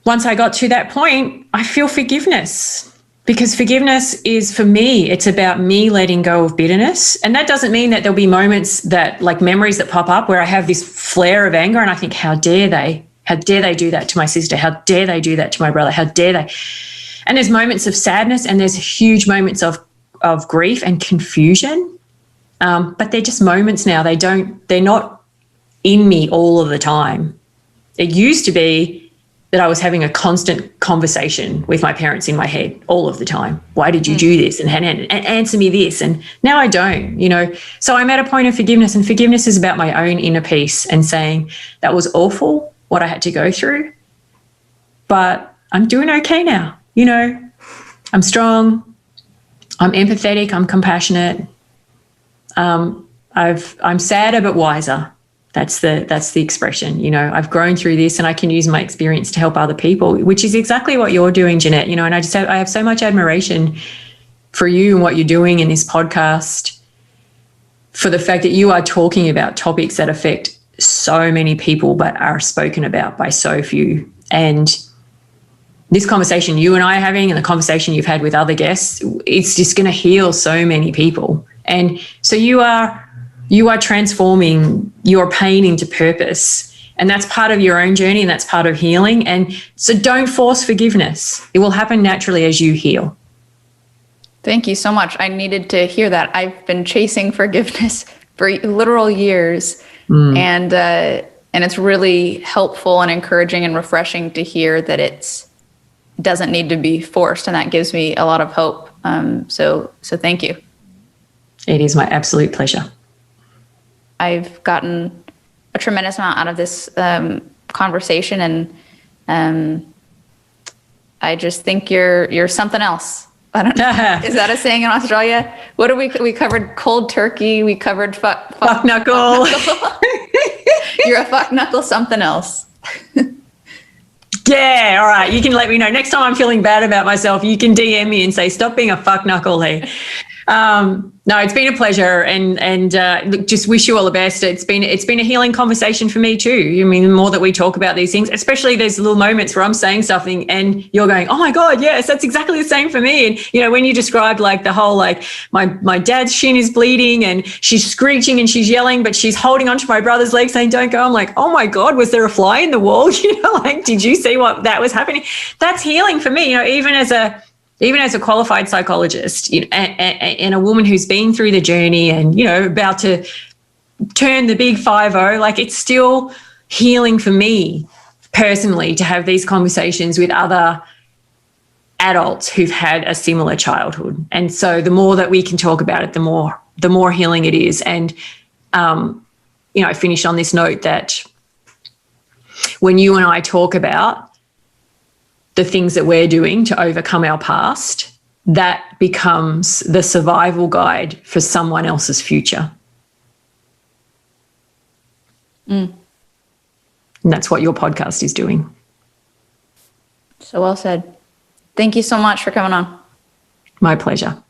Once I got to that point, I feel forgiveness, because forgiveness is, for me, it's about me letting go of bitterness. And that doesn't mean that there'll be moments that, like memories that pop up where I have this flare of anger and I think, how dare they? How dare they do that to my sister? How dare they do that to my brother? How dare they? And there's moments of sadness and there's huge moments of grief and confusion. But they're just moments now. They're not in me all of the time. It used to be that I was having a constant conversation with my parents in my head all of the time. Why did you do this? And answer me this. And now I don't, So I'm at a point of forgiveness, and forgiveness is about my own inner peace and saying that was awful, what I had to go through, but I'm doing okay now. I'm strong, I'm empathetic, I'm compassionate. I'm sadder but wiser. That's the expression. I've grown through this, and I can use my experience to help other people, which is exactly what you're doing, Jennette. And I have so much admiration for you and what you're doing in this podcast, for the fact that you are talking about topics that affect so many people but are spoken about by so few. And this conversation you and I are having, and the conversation you've had with other guests, it's just going to heal so many people. And so you are transforming your pain into purpose, and that's part of your own journey, and that's part of healing. And so don't force forgiveness. It will happen naturally as you heal. Thank you so much. I needed to hear that. I've been chasing forgiveness for literal years, and it's really helpful and encouraging and refreshing to hear that it doesn't need to be forced, and that gives me a lot of hope. So thank you. It is my absolute pleasure. I've gotten a tremendous amount out of this conversation, and I just think you're something else. I don't know. Is that a saying in Australia? What did we covered? Cold turkey. We covered fuck knuckle. You're a fuck knuckle something else. Yeah, all right. You can let me know. Next time I'm feeling bad about myself, you can DM me and say, stop being a fuck knuckle, hey. No, it's been a pleasure, and look, just wish you all the best. It's been a healing conversation for me too. I mean, the more that we talk about these things, especially there's little moments where I'm saying something and you're going, oh my God, yes, that's exactly the same for me. And when you described like the whole, like my dad's shin is bleeding and she's screeching and she's yelling, but she's holding onto my brother's leg saying, don't go. I'm like, oh my God, was there a fly in the wall? Like, did you see what that was happening? That's healing for me, even as a qualified psychologist, and a woman who's been through the journey and, about to turn the big 5-0, like it's still healing for me personally to have these conversations with other adults who've had a similar childhood. And so the more that we can talk about it, the more healing it is. And, I finish on this note that when you and I talk about the things that we're doing to overcome our past, that becomes the survival guide for someone else's future. And that's what your podcast is doing. So well said. Thank you so much for coming on. My pleasure.